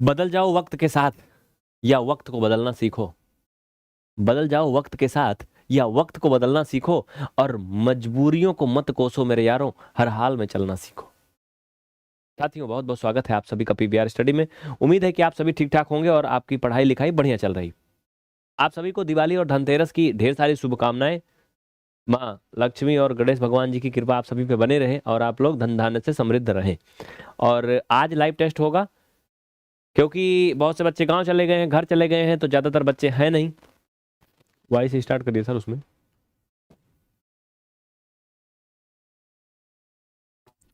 बदल जाओ वक्त के साथ या वक्त को बदलना सीखो। बदल जाओ वक्त के साथ या वक्त को बदलना सीखो, और मजबूरियों को मत कोसो मेरे यारों, हर हाल में चलना सीखो। साथियों, बहुत बहुत स्वागत है आप सभी का पीवीआर स्टडी में। उम्मीद है कि आप सभी ठीक ठाक होंगे और आपकी पढ़ाई लिखाई बढ़िया चल रही। आप सभी को दिवाली और धनतेरस की ढेर सारी शुभकामनाएं। माँ लक्ष्मी और गणेश भगवान जी की कृपा आप सभी पे बने रहे और आप लोग धन धान्य से समृद्ध रहें। और आज लाइव टेस्ट होगा, क्योंकि बहुत से बच्चे गांव चले गए हैं, घर चले गए हैं, तो ज्यादातर बच्चे हैं नहीं। वाई से स्टार्ट करिए सर। उसमें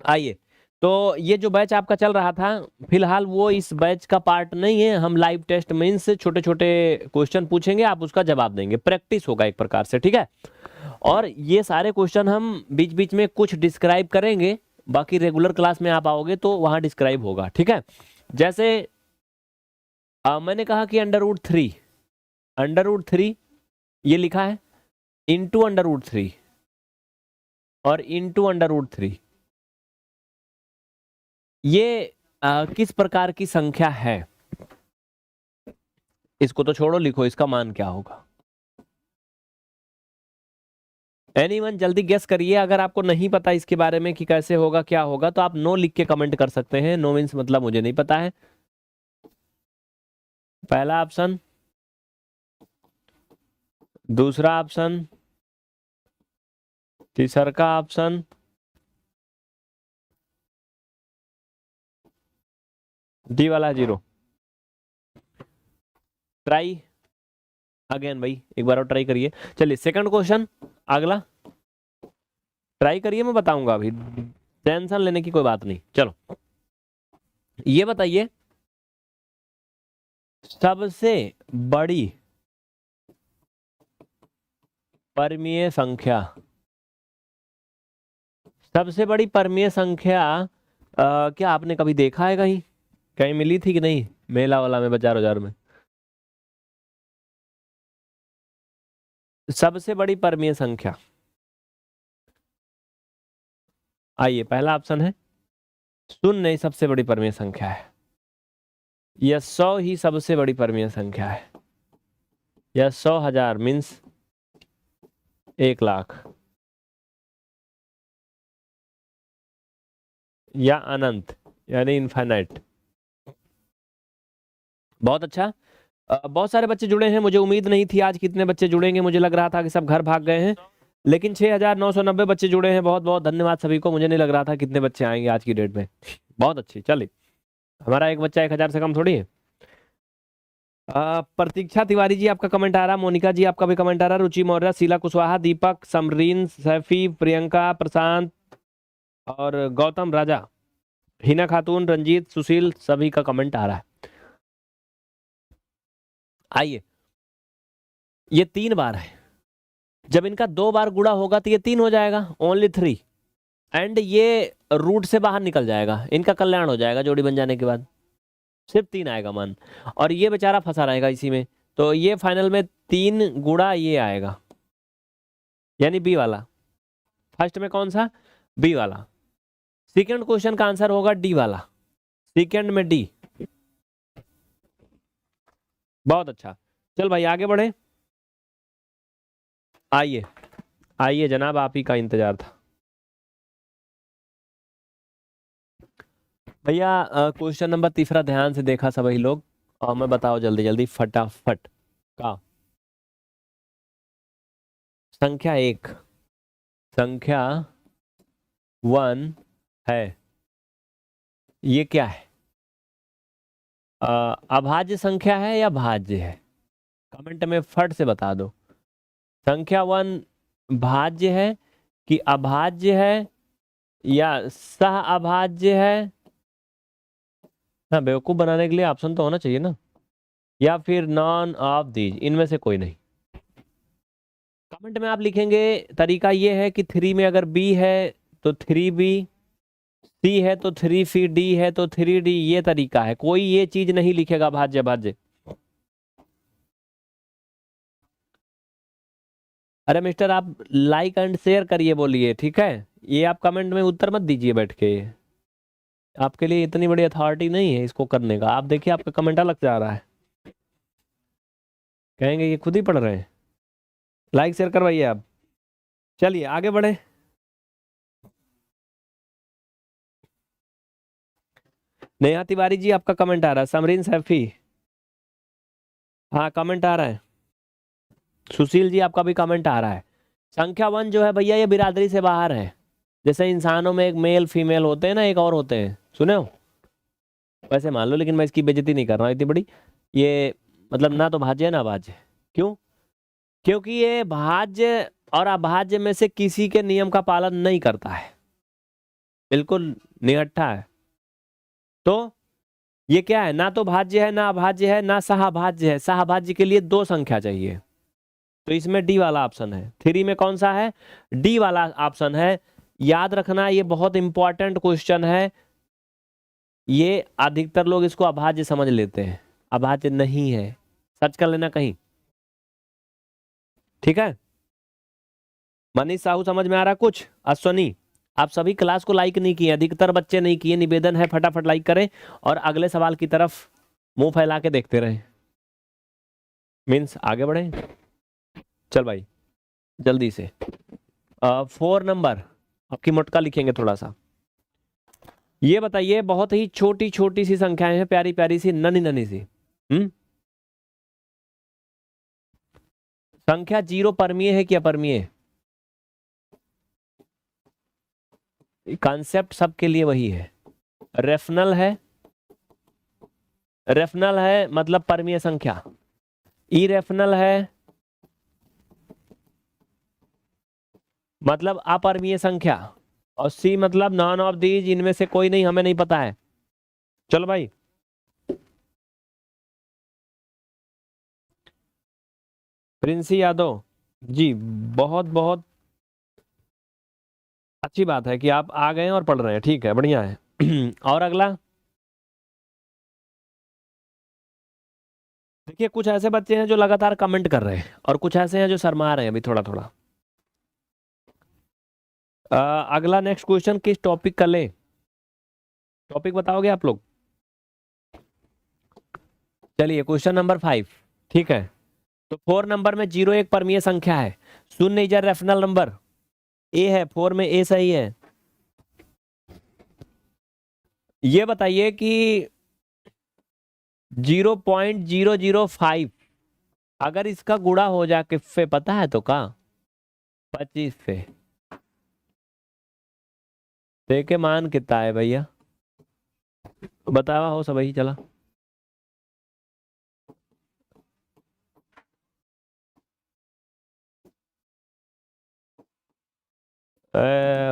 आइए। तो ये जो बैच आपका चल रहा था, फिलहाल वो इस बैच का पार्ट नहीं है। हम लाइव टेस्ट मीन्स छोटे छोटे क्वेश्चन पूछेंगे, आप उसका जवाब देंगे, प्रैक्टिस होगा एक प्रकार से, ठीक है। और ये सारे क्वेश्चन हम बीच बीच में कुछ डिस्क्राइब करेंगे, बाकी रेगुलर क्लास में आप आओगे तो वहां डिस्क्राइब होगा, ठीक है। जैसे मैंने कहा कि अंडर रूट 3, अंडर रूट 3 ये लिखा है, इंटू अंडर रूट 3 और इंटू अंडर रूट 3, ये किस प्रकार की संख्या है? इसको तो छोड़ो, लिखो इसका मान क्या होगा। एनीवन जल्दी गेस करिए। अगर आपको नहीं पता इसके बारे में कि कैसे होगा क्या होगा, तो आप नो लिख के कमेंट कर सकते हैं। नो मीन्स मतलब मुझे नहीं पता है। पहला ऑप्शन, दूसरा ऑप्शन, तीसरा का ऑप्शन, डी वाला 0। ट्राई अगेन भाई, एक बार और ट्राई करिए। चलिए सेकंड क्वेश्चन, अगला ट्राई करिए, मैं बताऊंगा अभी, टेंशन लेने की कोई बात नहीं। चलो ये बताइए, सबसे बड़ी परमीय संख्या, सबसे बड़ी परमीय संख्या क्या आपने कभी देखा है? कहीं कहीं मिली थी कि नहीं, मेला वाला में, बाजार बाजार में? सबसे बड़ी परमीय संख्या, आइए पहला ऑप्शन है शून्य ही सबसे बड़ी परमीय संख्या है, या 100 ही सबसे बड़ी परमीय संख्या है, या 100,000 मीन्स 1 लाख, या अनंत यानी इनफाइनाइट। बहुत अच्छा। बहुत सारे बच्चे जुड़े हैं, मुझे उम्मीद नहीं थी आज कितने बच्चे जुड़ेंगे, मुझे लग रहा था कि सब घर भाग गए हैं, लेकिन 6,990 बच्चे जुड़े हैं। बहुत बहुत धन्यवाद सभी को। मुझे नहीं लग रहा था कितने बच्चे आएंगे आज की डेट में। बहुत अच्छी। चलिए, हमारा एक बच्चा 1,000 से कम थोड़ी है। प्रतीक्षा तिवारी जी आपका कमेंट आ रहा, मोनिका जी आपका भी कमेंट आ रहा, रुचि मौर्य, शीला कुशवाहा, दीपक, समरीन, सैफी, प्रियंका, प्रशांत और गौतम राजा, हिना खातून, रंजीत, सुशील, सभी का कमेंट आ रहा है। आइए, ये 3 बार है, जब इनका 2 बार गुणा होगा तो ये 3 हो जाएगा, ओनली 3। एंड ये रूट से बाहर निकल जाएगा, इनका कल्याण हो जाएगा जोड़ी बन जाने के बाद, सिर्फ 3 आएगा मान। और ये बेचारा फंसा रहेगा इसी में, तो ये फाइनल में 3 गुणा ये आएगा, यानी बी वाला। फर्स्ट में कौन सा? बी वाला। सेकंड क्वेश्चन का आंसर होगा डी वाला, सेकंड में डी। बहुत अच्छा। चल भाई आगे बढ़े। आइए आइए जनाब, आप ही का इंतजार था। भैया क्वेश्चन नंबर तीसरा ध्यान से देखा सभी लोग, और मैं बताओ जल्दी जल्दी फटाफट का। संख्या 1, संख्या 1 है, ये क्या है? अभाज्य संख्या है या भाज्य है? कमेंट में फट से बता दो। संख्या 1 भाज्य है कि अभाज्य है, या सह अभाज्य है? ना, बेवकूफ बनाने के लिए ऑप्शन तो होना चाहिए ना, या फिर नॉन ऑफ दीज, इनमें से कोई नहीं। कमेंट में आप लिखेंगे, तरीका ये है कि 3 में अगर बी है तो 3B, सी है तो 3C, डी है तो 3D, ये तरीका है। कोई ये चीज नहीं लिखेगा भाज्य भाज्य। अरे मिस्टर, आप लाइक एंड शेयर करिए, बोलिए, ठीक है। ये आप कमेंट में उत्तर मत दीजिए बैठ के। आपके लिए इतनी बड़ी अथॉरिटी नहीं है इसको करने का। आप देखिए आपका कमेंट अलग जा रहा है, कहेंगे ये खुद ही पढ़ रहे हैं। लाइक शेयर करवाइए आप। चलिए आगे बढ़े। नेहा तिवारी जी आपका कमेंट आ रहा है। समरीन सैफी, हाँ कमेंट आ रहा है। सुशील जी आपका भी कमेंट आ रहा है। संख्या 1 जो है भैया ये बिरादरी से बाहर है। जैसे इंसानों में एक मेल फीमेल होते हैं ना, एक और होते हैं, सुने हो? वैसे मान लो, लेकिन मैं इसकी बेइज्जती नहीं कर रहा हूँ इतनी बड़ी। ये मतलब ना तो भाज्य है ना अभाज्य। क्यों? क्योंकि ये भाज्य और अभाज्य में से किसी के नियम का पालन नहीं करता है, बिल्कुल निहत्था है। तो ये क्या है? ना तो भाज्य है, ना अभाज्य है, ना सहाभाज्य है। सहाभाज्य के लिए 2 संख्या चाहिए, तो इसमें डी वाला ऑप्शन है। 3 में कौन सा है? डी वाला ऑप्शन है। याद रखना ये बहुत इंपॉर्टेंट क्वेश्चन है। ये अधिकतर लोग इसको अभाज्य समझ लेते हैं, अभाज्य नहीं है। सर्च कर लेना कहीं, ठीक है? मनीष साहू समझ में आ रहा कुछ? अश्वनी, आप सभी क्लास को लाइक नहीं किए, अधिकतर बच्चे नहीं किए। निवेदन है फटाफट लाइक करें और अगले सवाल की तरफ मुंह फैला के देखते रहें, मीन्स आगे बढ़े। चल भाई जल्दी से 4 नंबर आपकी मोटका लिखेंगे थोड़ा सा। ये बताइए, बहुत ही छोटी छोटी सी संख्याएं हैं, प्यारी प्यारी सी, ननी ननी सी। संख्या 0 परमीय है कि अपरमीय? कॉन्सेप्ट सबके लिए वही है। रेफनल है, रेफनल है मतलब परमीय संख्या। इरेफनल है मतलब अपरमीय संख्या। और सी मतलब नॉन ऑफ दीज, इनमें से कोई नहीं, हमें नहीं पता है। चलो भाई, प्रिंसी यादव जी, बहुत बहुत अच्छी बात है कि आप आ गए हैं और पढ़ रहे हैं, ठीक है, बढ़िया है। और अगला देखिए, कुछ ऐसे बच्चे हैं जो लगातार कमेंट कर रहे हैं और कुछ ऐसे हैं जो शर्मा रहे हैं अभी थोड़ा थोड़ा। अगला नेक्स्ट क्वेश्चन किस टॉपिक का ले? टॉपिक बताओगे आप लोग? चलिए क्वेश्चन नंबर 5, ठीक है। तो 4 नंबर में 0 एक परमीय संख्या है। शून्य इज रेफनल नंबर। ए है, 4 में ए सही है। ये बताइए कि 0.005 अगर इसका गुणा हो जा किससे, पता है तो का? 25 से। देखे मान कितना है भैया, बतावा हो सब ही चला।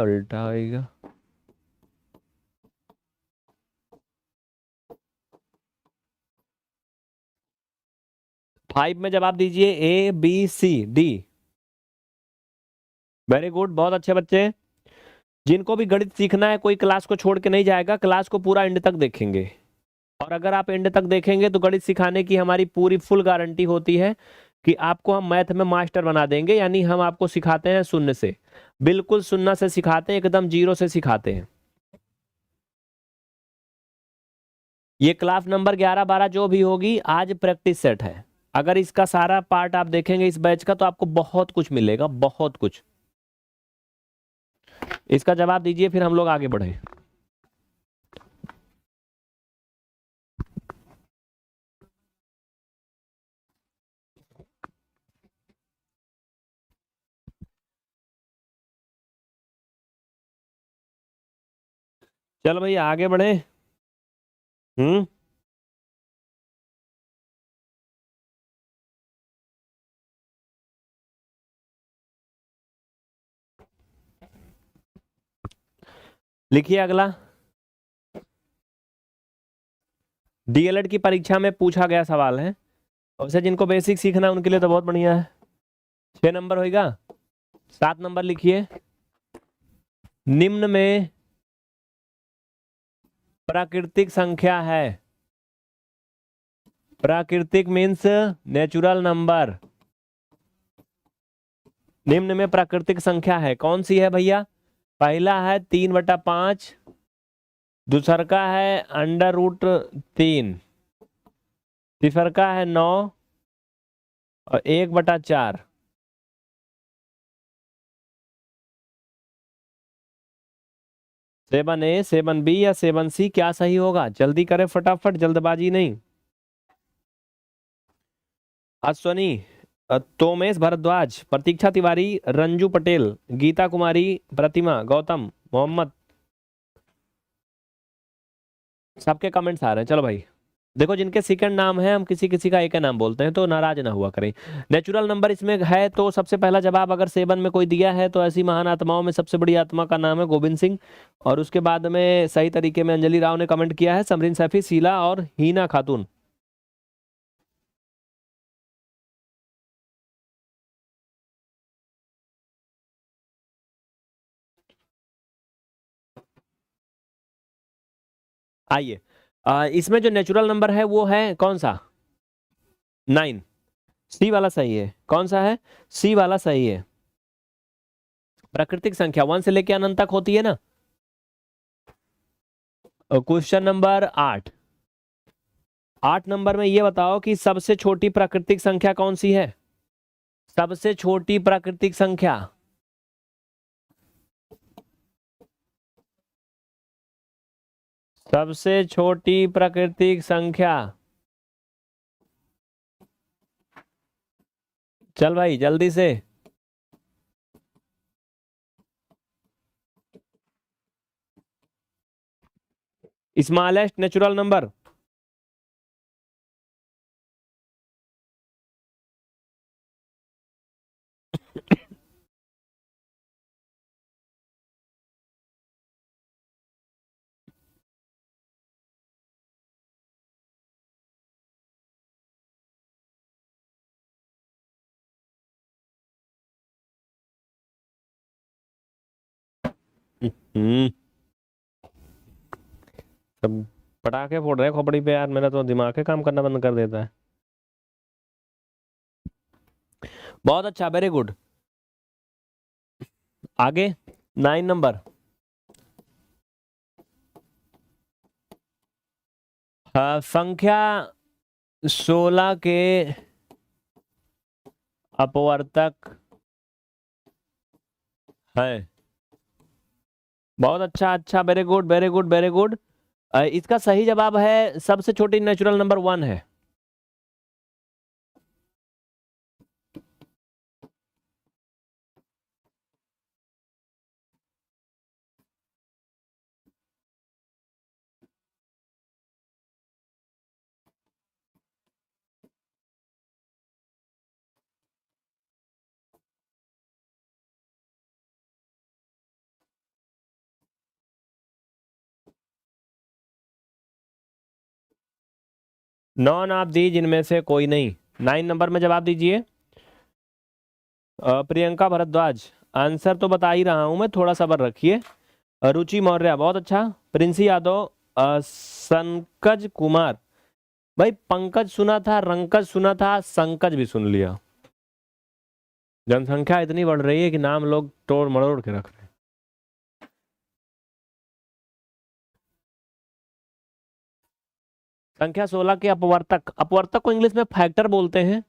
उल्टा होगा। 5 में जवाब दीजिए ABCD। वेरी गुड, बहुत अच्छे बच्चे। जिनको भी गणित सीखना है कोई क्लास को छोड़ के नहीं जाएगा, क्लास को पूरा एंड तक देखेंगे। और अगर आप एंड तक देखेंगे तो गणित सिखाने की हमारी पूरी फुल गारंटी होती है कि आपको हम मैथ में मास्टर बना देंगे। यानी हम आपको सिखाते हैं शून्य से, बिल्कुल शून्य से सिखाते हैं, एकदम 0 से सिखाते हैं। ये क्लास नंबर 11-12 जो भी होगी आज प्रैक्टिस सेट है। अगर इसका सारा पार्ट आप देखेंगे इस बैच का तो आपको बहुत कुछ मिलेगा, बहुत कुछ। इसका जवाब दीजिए फिर हम लोग आगे बढ़े। चलो भैया आगे बढ़े। हम्म लिखिए अगला। डीएलएड की परीक्षा में पूछा गया सवाल है, वैसे जिनको बेसिक सीखना है उनके लिए तो बहुत बढ़िया है। 6 नंबर होगा। 7 नंबर लिखिए। निम्न में प्राकृतिक संख्या है। प्राकृतिक मीन्स नेचुरल नंबर। निम्न में प्राकृतिक संख्या है, कौन सी है भैया? पहला है 3/5, दूसर का है √3, तीसर का है 9 और 1/4। सेवन ए, सेवन बी या सेवन सी, क्या सही होगा? जल्दी करें फटाफट, जल्दबाजी नहीं। अश्वनी, तोमेश भारद्वाज, प्रतीक्षा तिवारी, रंजू पटेल, गीता कुमारी, प्रतिमा, गौतम, मोहम्मद। सबके कमेंट्स आ रहे हैं। चलो भाई, देखो जिनके सेकंड नाम है हम किसी किसी का एक ही नाम बोलते हैं, तो नाराज ना हुआ करें। नेचुरल नंबर इसमें है, तो सबसे पहला जवाब अगर सेवन में कोई दिया है तो ऐसी महान आत्माओं में सबसे बड़ी आत्मा का नाम है गोविंद सिंह। और उसके बाद में सही तरीके में अंजलि राव ने कमेंट किया है, समरीन सैफी, शीला और हीना खातून। आइए, इसमें जो नेचुरल नंबर है वो है कौन सा? 9। सी वाला सही है। कौन सा है? सी वाला सही है। प्राकृतिक संख्या 1 से लेकर अनंत तक होती है ना। Question number 8। 8 नंबर में ये बताओ कि सबसे छोटी प्राकृतिक संख्या कौन सी है? सबसे छोटी प्राकृतिक संख्या। सबसे छोटी प्राकृतिक संख्या। चल भाई जल्दी से। Smallest natural number. हम्म। सब पटाखे फोड़ रहे हैं खोपड़ी पे यार, मेरा तो दिमाग है काम करना बंद कर देता है। बहुत अच्छा, वेरी गुड। आगे 9 नंबर। संख्या 16 के अपवर्तक है। बहुत अच्छा, अच्छा, very good, very good, very good. इसका सही जवाब है सबसे छोटी नेचुरल नंबर 1 है। नॉन आप दी जिनमें से कोई नहीं। 9 नंबर में जवाब दीजिए। प्रियंका भारद्वाज। आंसर तो बता ही रहा हूं मैं, थोड़ा सब्र रखिए। रुचि मौर्य, बहुत अच्छा। प्रिंसी यादव, संकज कुमार। भाई पंकज सुना था, रंकज सुना था, संकज भी सुन लिया। जनसंख्या इतनी बढ़ रही है कि नाम लोग तोड़ मरोड़ के रख रहे हैं। संख्या 16 के अपवर्तक, अपवर्तक को इंग्लिश में फैक्टर बोलते हैं,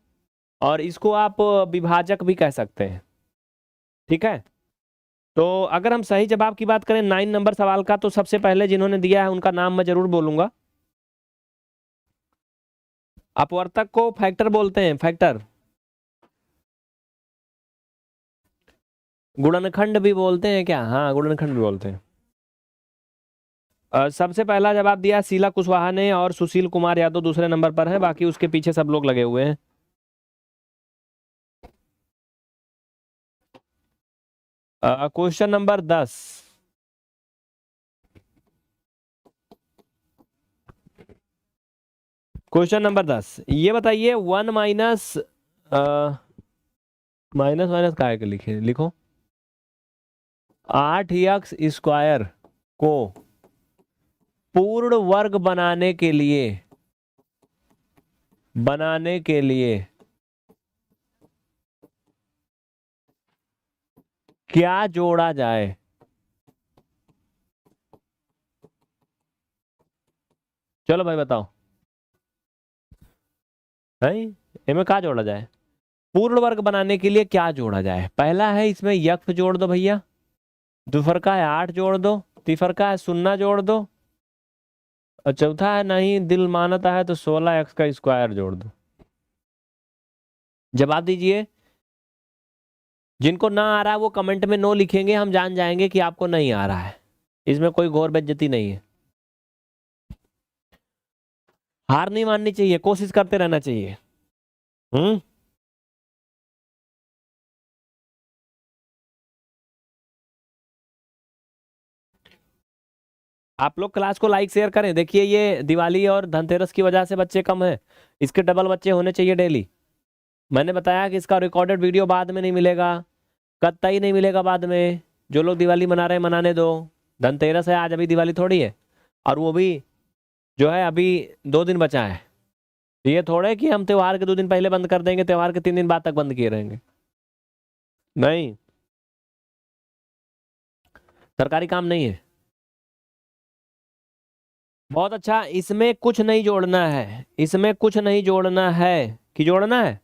और इसको आप विभाजक भी कह सकते हैं। ठीक है, तो अगर हम सही जवाब की बात करें 9 नंबर सवाल का, तो सबसे पहले जिन्होंने दिया है उनका नाम मैं जरूर बोलूंगा। अपवर्तक को फैक्टर बोलते हैं, फैक्टर। गुणनखंड भी बोलते हैं क्या? हाँ, गुणनखंड भी बोलते हैं। सबसे पहला जवाब दिया शीला कुशवाहा ने, और सुशील कुमार यादव दूसरे नंबर पर है, बाकी उसके पीछे सब लोग लगे हुए हैं। Question number 10। क्वेश्चन नंबर 10, ये बताइए 1 माइनस माइनस माइनस काय के लिखे लिखो 8x² को पूर्ण वर्ग बनाने के लिए क्या जोड़ा जाए? चलो भाई बताओ है इनमें क्या जोड़ा जाए। पूर्ण वर्ग बनाने के लिए क्या जोड़ा जाए। पहला है इसमें यक्ष जोड़ दो भैया, दूसर का है 8 जोड़ दो, तीसर का है 0 जोड़ दो, और चौथा है नहीं दिल मानता है तो 16x का स्क्वायर जोड़ दो। जवाब दीजिए। जिनको ना आ रहा है वो कमेंट में नो लिखेंगे, हम जान जाएंगे कि आपको नहीं आ रहा है। इसमें कोई घोर बेइज्जती नहीं है। हार नहीं माननी चाहिए, कोशिश करते रहना चाहिए। हम्म। आप लोग क्लास को लाइक शेयर करें। देखिए ये दिवाली और धनतेरस की वजह से बच्चे कम हैं, इसके डबल बच्चे होने चाहिए डेली। मैंने बताया कि इसका रिकॉर्डेड वीडियो बाद में नहीं मिलेगा, कतई नहीं मिलेगा बाद में। जो लोग दिवाली मना रहे हैं मनाने दो, धनतेरस है आज, अभी दिवाली थोड़ी है। और वो भी जो है अभी 2 दिन बचा है। तो ये थोड़े कि हम त्योहार के 2 दिन पहले बंद कर देंगे, त्योहार के 3 दिन बाद तक बंद किए रहेंगे। नहीं, सरकारी काम नहीं है। बहुत अच्छा, इसमें कुछ नहीं जोड़ना है, इसमें कुछ नहीं जोड़ना है। कि जोड़ना है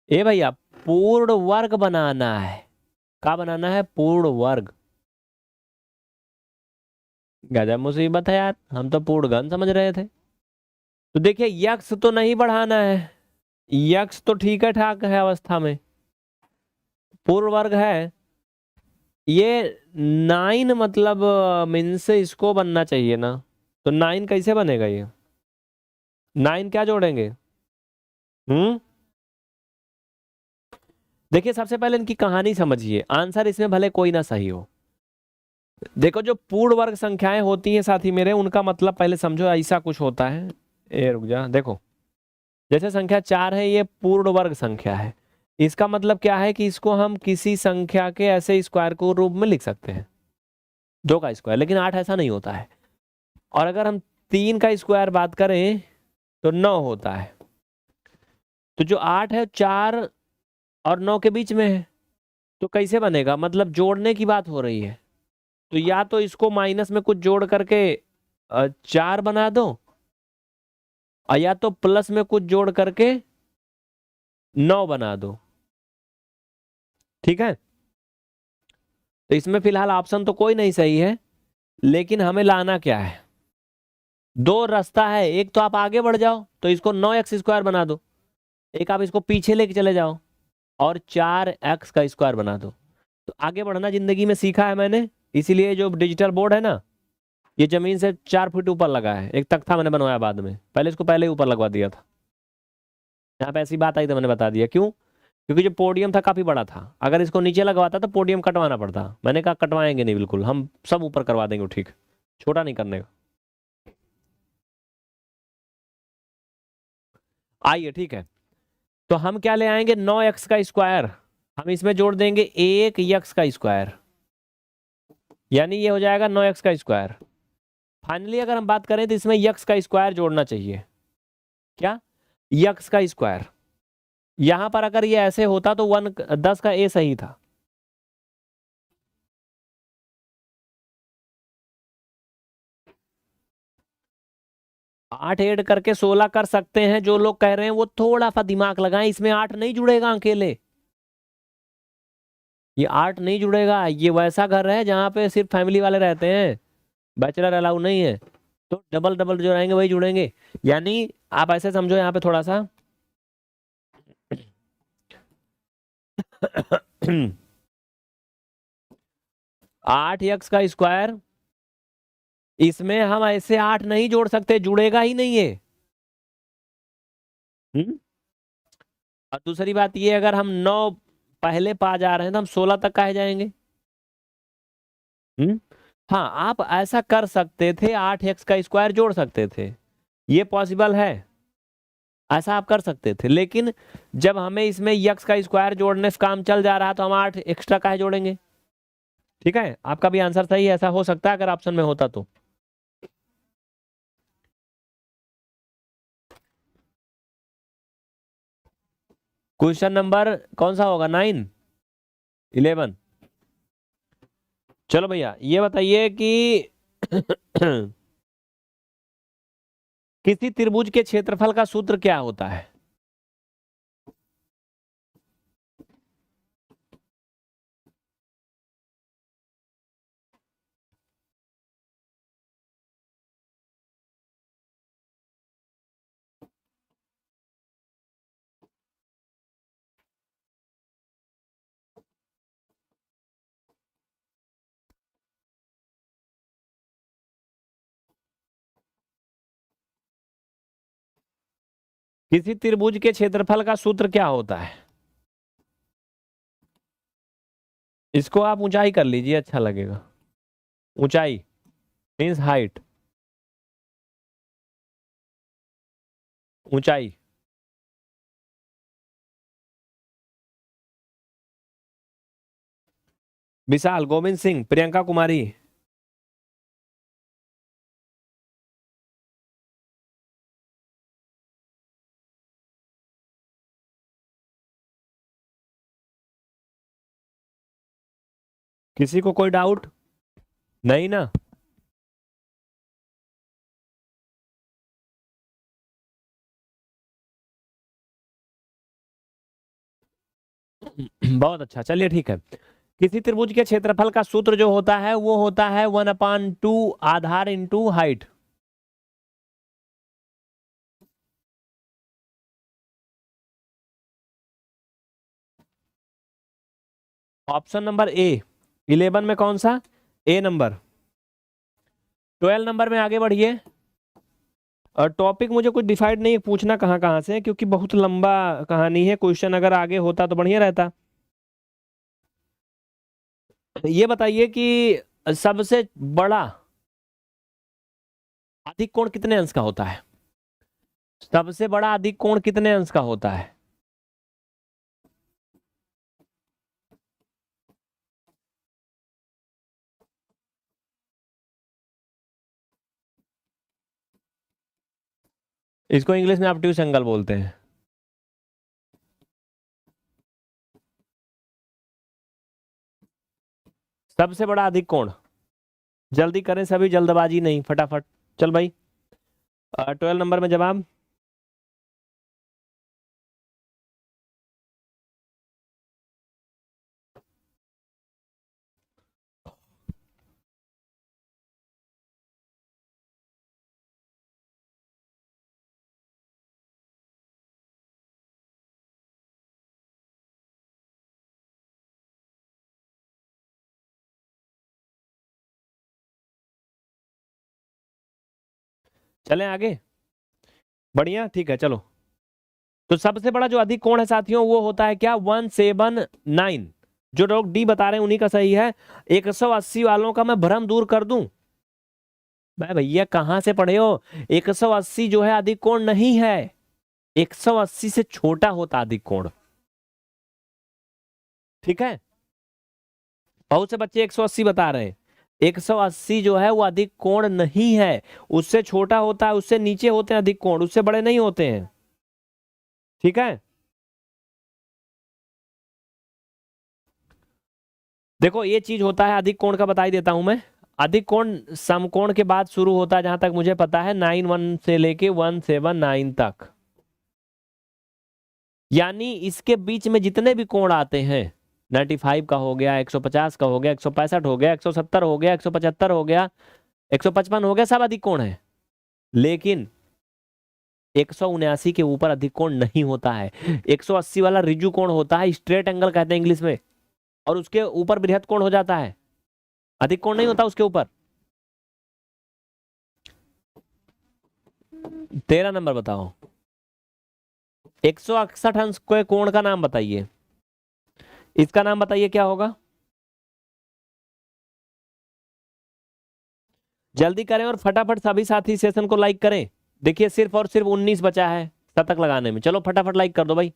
ए भैया, पूर्ण वर्ग बनाना है। क्या बनाना है? पूर्ण वर्ग। गजब मुसीबत है यार, हम तो पूर्ण घन समझ रहे थे। तो देखिए यक्स तो नहीं बढ़ाना है, यक्स तो ठीक है ठाक है अवस्था में, पूर्ण वर्ग है। ये 9 मतलब मीन्स इसको बनना चाहिए ना। तो 9 कैसे बनेगा ये? 9 क्या जोड़ेंगे? हम्म। देखिए सबसे पहले इनकी कहानी समझिए, आंसर इसमें भले कोई ना सही हो। देखो जो पूर्ण वर्ग संख्याएं होती हैं साथी मेरे, उनका मतलब पहले समझो ऐसा कुछ होता है। ए रुक जा, देखो जैसे संख्या 4 है, ये पूर्ण वर्ग संख्या है। इसका मतलब क्या है कि इसको हम किसी संख्या के ऐसे स्क्वायर को रूप में लिख सकते हैं, 2 का स्क्वायर। लेकिन 8 ऐसा नहीं होता है। और अगर हम 3 का स्क्वायर बात करें तो 9 होता है। तो जो 8 है 4 और 9 के बीच में है। तो कैसे बनेगा? मतलब जोड़ने की बात हो रही है। तो या तो इसको माइनस में कुछ जोड़ करके 4 बना दो, और या तो प्लस में कुछ जोड़ करके 9 बना दो। ठीक है, तो इसमें फिलहाल ऑप्शन तो कोई नहीं सही है। लेकिन हमें लाना क्या है? 2 रास्ता है। एक तो आप आगे बढ़ जाओ तो इसको 9x स्क्वायर बना दो, एक आप इसको पीछे लेके चले जाओ और 4x का स्क्वायर बना दो। तो आगे बढ़ना जिंदगी में सीखा है मैंने, इसीलिए जो डिजिटल बोर्ड है ना, ये जमीन से 4 फीट ऊपर लगा है। एक तख्ता मैंने बनवाया बाद में, पहले इसको पहले ही ऊपर लगवा दिया था। यहाँ पे ऐसी बात आई तो मैंने बता दिया। क्यों? क्योंकि जो पोडियम था काफी बड़ा था, अगर इसको नीचे लगवाता तो पोडियम कटवाना पड़ता। मैंने कहा कटवाएंगे नहीं, बिल्कुल हम सब ऊपर करवा देंगे, ठीक, छोटा नहीं करने का। आइए ठीक है, तो हम क्या ले आएंगे? 9x का स्क्वायर, हम इसमें जोड़ देंगे 1 का स्क्वायर, यानी ये हो जाएगा 9x का स्क्वायर। फाइनली अगर हम बात करें तो इसमें यक्स का स्क्वायर जोड़ना चाहिए। क्या? यक्स का स्क्वायर। यहां पर अगर ये ऐसे होता तो 10 का ए सही था। आठ ऐड करके 16 कर सकते हैं। जो लोग कह रहे हैं वो थोड़ा सा दिमाग लगाएं, इसमें 8 नहीं जुड़ेगा अकेले, ये 8 नहीं जुड़ेगा। ये वैसा घर है जहां पे सिर्फ फैमिली वाले रहते हैं, बैचलर अलाउ नहीं है। तो डबल डबल जो रहेंगे वही जुड़ेंगे। यानी आप ऐसे समझो यहाँ पे थोड़ा सा 8x का स्क्वायर, इसमें हम ऐसे 8 नहीं जोड़ सकते, जुड़ेगा ही नहीं है। हम्म। और दूसरी बात ये, अगर हम 9 पहले पा जा रहे हैं तो हम 16 तक काहे जाएंगे? हम्म। हाँ, आप ऐसा कर सकते थे, 8x का स्क्वायर जोड़ सकते थे, ये पॉसिबल है, ऐसा आप कर सकते थे। लेकिन जब हमें इसमें यक्स का स्क्वायर जोड़ने से काम चल जा रहा है तो हम 8 एक्स्ट्रा काहे जोड़ेंगे? ठीक है, आपका भी आंसर सही है, ऐसा हो सकता है अगर ऑप्शन में होता तो। क्वेश्चन नंबर कौन सा होगा? 9, 11। चलो भैया ये बताइए कि किसी त्रिभुज के क्षेत्रफल का सूत्र क्या होता है? किसी त्रिभुज के क्षेत्रफल का सूत्र क्या होता है? इसको आप ऊंचाई कर लीजिए, अच्छा लगेगा। ऊंचाई मीन्स हाइट, ऊंचाई। विशाल, गोविंद सिंह, प्रियंका कुमारी। किसी को कोई डाउट नहीं ना? बहुत अच्छा, चलिए ठीक है। किसी त्रिभुज के क्षेत्रफल का सूत्र जो होता है वो होता है 1/2 आधार into height. Option number A. 11 में कौन सा? ए नंबर। 12 नंबर में आगे बढ़िए। और टॉपिक मुझे कुछ डिसाइड नहीं पूछना कहाँ कहाँ से, क्योंकि बहुत लंबा कहानी है। क्वेश्चन अगर आगे होता तो बढ़िया रहता। ये बताइए कि सबसे बड़ा अधिक कोण कितने अंश का होता है? सबसे बड़ा अधिक कोण कितने अंश का होता है? इसको इंग्लिश में ऑब्ट्यूज एंगल बोलते हैं। सबसे बड़ा अधिक कोण। जल्दी करें सभी, जल्दबाजी नहीं, फटाफट। चल भाई। 12 नंबर में जवाब। चलें आगे। बढ़िया, ठीक है, चलो। तो सबसे बड़ा जो अधिक कोण है साथियों वो होता है क्या? 179। जो लोग डी बता रहे हैं उन्हीं का सही है। 180 वालों का मैं भ्रम दूर कर दूं। भाई भैया कहां से पढ़े हो? 180 जो है अधिक कोण नहीं है। 180 से छोटा होता अधिक कोण। ठीक है। बहुत से बच्चे 180 बता रहे हैं। 180 जो है वो अधिक कोण नहीं है। उससे छोटा होता है, उससे नीचे होते हैं अधिक कोण, उससे बड़े नहीं होते हैं। ठीक है। देखो ये चीज होता है अधिक कोण का, बताई देता हूं मैं। अधिक कोण समकोण के बाद शुरू होता है, जहां तक मुझे पता है 91 से लेके 179 तक। यानी इसके बीच में जितने भी कोण आते हैं, 95 का हो गया, 150 का हो गया, 165 हो गया, 170 हो गया, 175 हो गया, 155 हो गया, सब अधिक कोण है। लेकिन 179 के ऊपर अधिक कोण नहीं होता है। 180 वाला रिजु कोण होता है, स्ट्रेट एंगल कहते हैं इंग्लिश में। और उसके ऊपर बृहत कोण हो जाता है, अधिक कोण नहीं होता उसके ऊपर। 13 नंबर बताओ। 161 अंश के कोण का नाम बताइए। इसका नाम बताइए क्या होगा? जल्दी करें और फटाफट सभी साथी सेशन को लाइक करें। देखिए सिर्फ और सिर्फ 19 बचा है शतक लगाने में। चलो फटाफट लाइक कर दो भाई।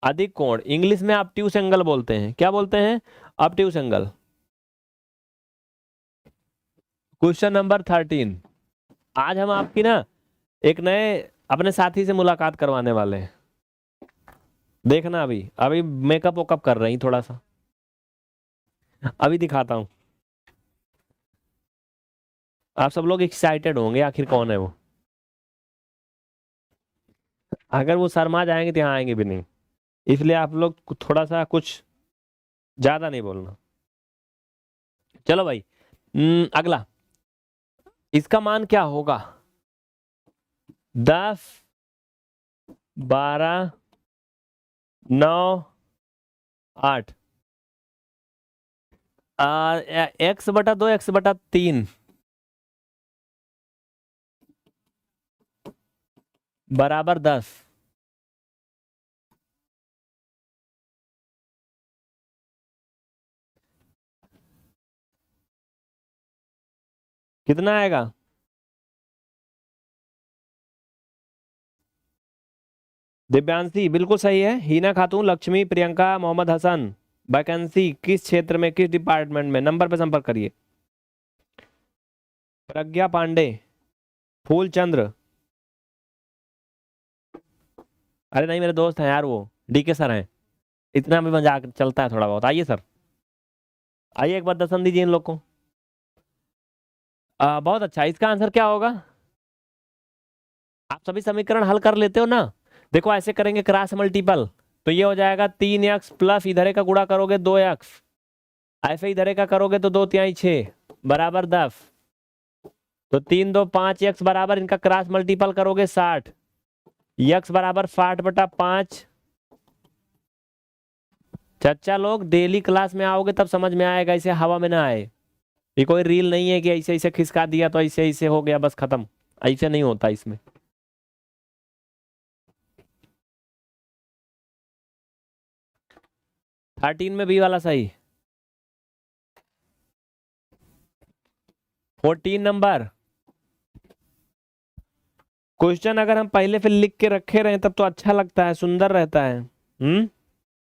अधिक कोण इंग्लिश में ऑब्ट्यूज एंगल बोलते हैं। क्या बोलते हैं? Obtuse angle. Question number 13। आज हम आपकी ना एक नए अपने साथी से मुलाकात करवाने वाले हैं। देखना अभी अभी मेकअप वेकअप कर रही थोड़ा सा, अभी दिखाता हूँ। आप सब लोग एक्साइटेड होंगे आखिर कौन है वो। अगर वो शर्मा जाएंगे तो यहाँ आएंगे भी नहीं, इसलिए आप लोग थोड़ा सा कुछ ज्यादा नहीं बोलना। चलो भाई, अगला, इसका मान क्या होगा? 10, 12, 9, 8, x/2 x/3 बराबर 10। कितना आएगा? दिव्यांशी बिल्कुल सही है। हीना खातून, लक्ष्मी, प्रियंका, मोहम्मद हसन। वैकेंसी किस क्षेत्र में, किस डिपार्टमेंट में? नंबर पे संपर्क करिए। प्रज्ञा पांडे, फूलचंद्र। अरे नहीं, मेरे दोस्त हैं यार, वो डीके सर हैं। इतना भी मजाक चलता है थोड़ा बहुत। आइए सर, आइए एक बार दर्शन दीजिए इन लोग को। बहुत अच्छा, इसका आंसर क्या होगा? आप सभी समीकरण हल कर लेते हो ना? देखो ऐसे करेंगे क्रॉस मल्टीपल, तो ये हो जाएगा 3x प्लस इधर का गुणा करोगे 2x, ऐसे इधर का करोगे तो 2×3 = 6 बराबर 10। तो 3×2 = 5x बराबर, इनका क्रॉस मल्टीपल करोगे 60, x बराबर 60/5। चच्चा लोग डेली क्लास में आओगे तब समझ में आएगा, इसे हवा में ना आए। ये कोई रील नहीं है कि ऐसे ऐसे खिसका दिया तो ऐसे ऐसे हो गया बस खत्म। ऐसे नहीं होता इसमें। 13 में बी वाला सही। 14 नंबर क्वेश्चन अगर हम पहले फिर लिख के रखे रहे तब तो अच्छा लगता है, सुंदर रहता है।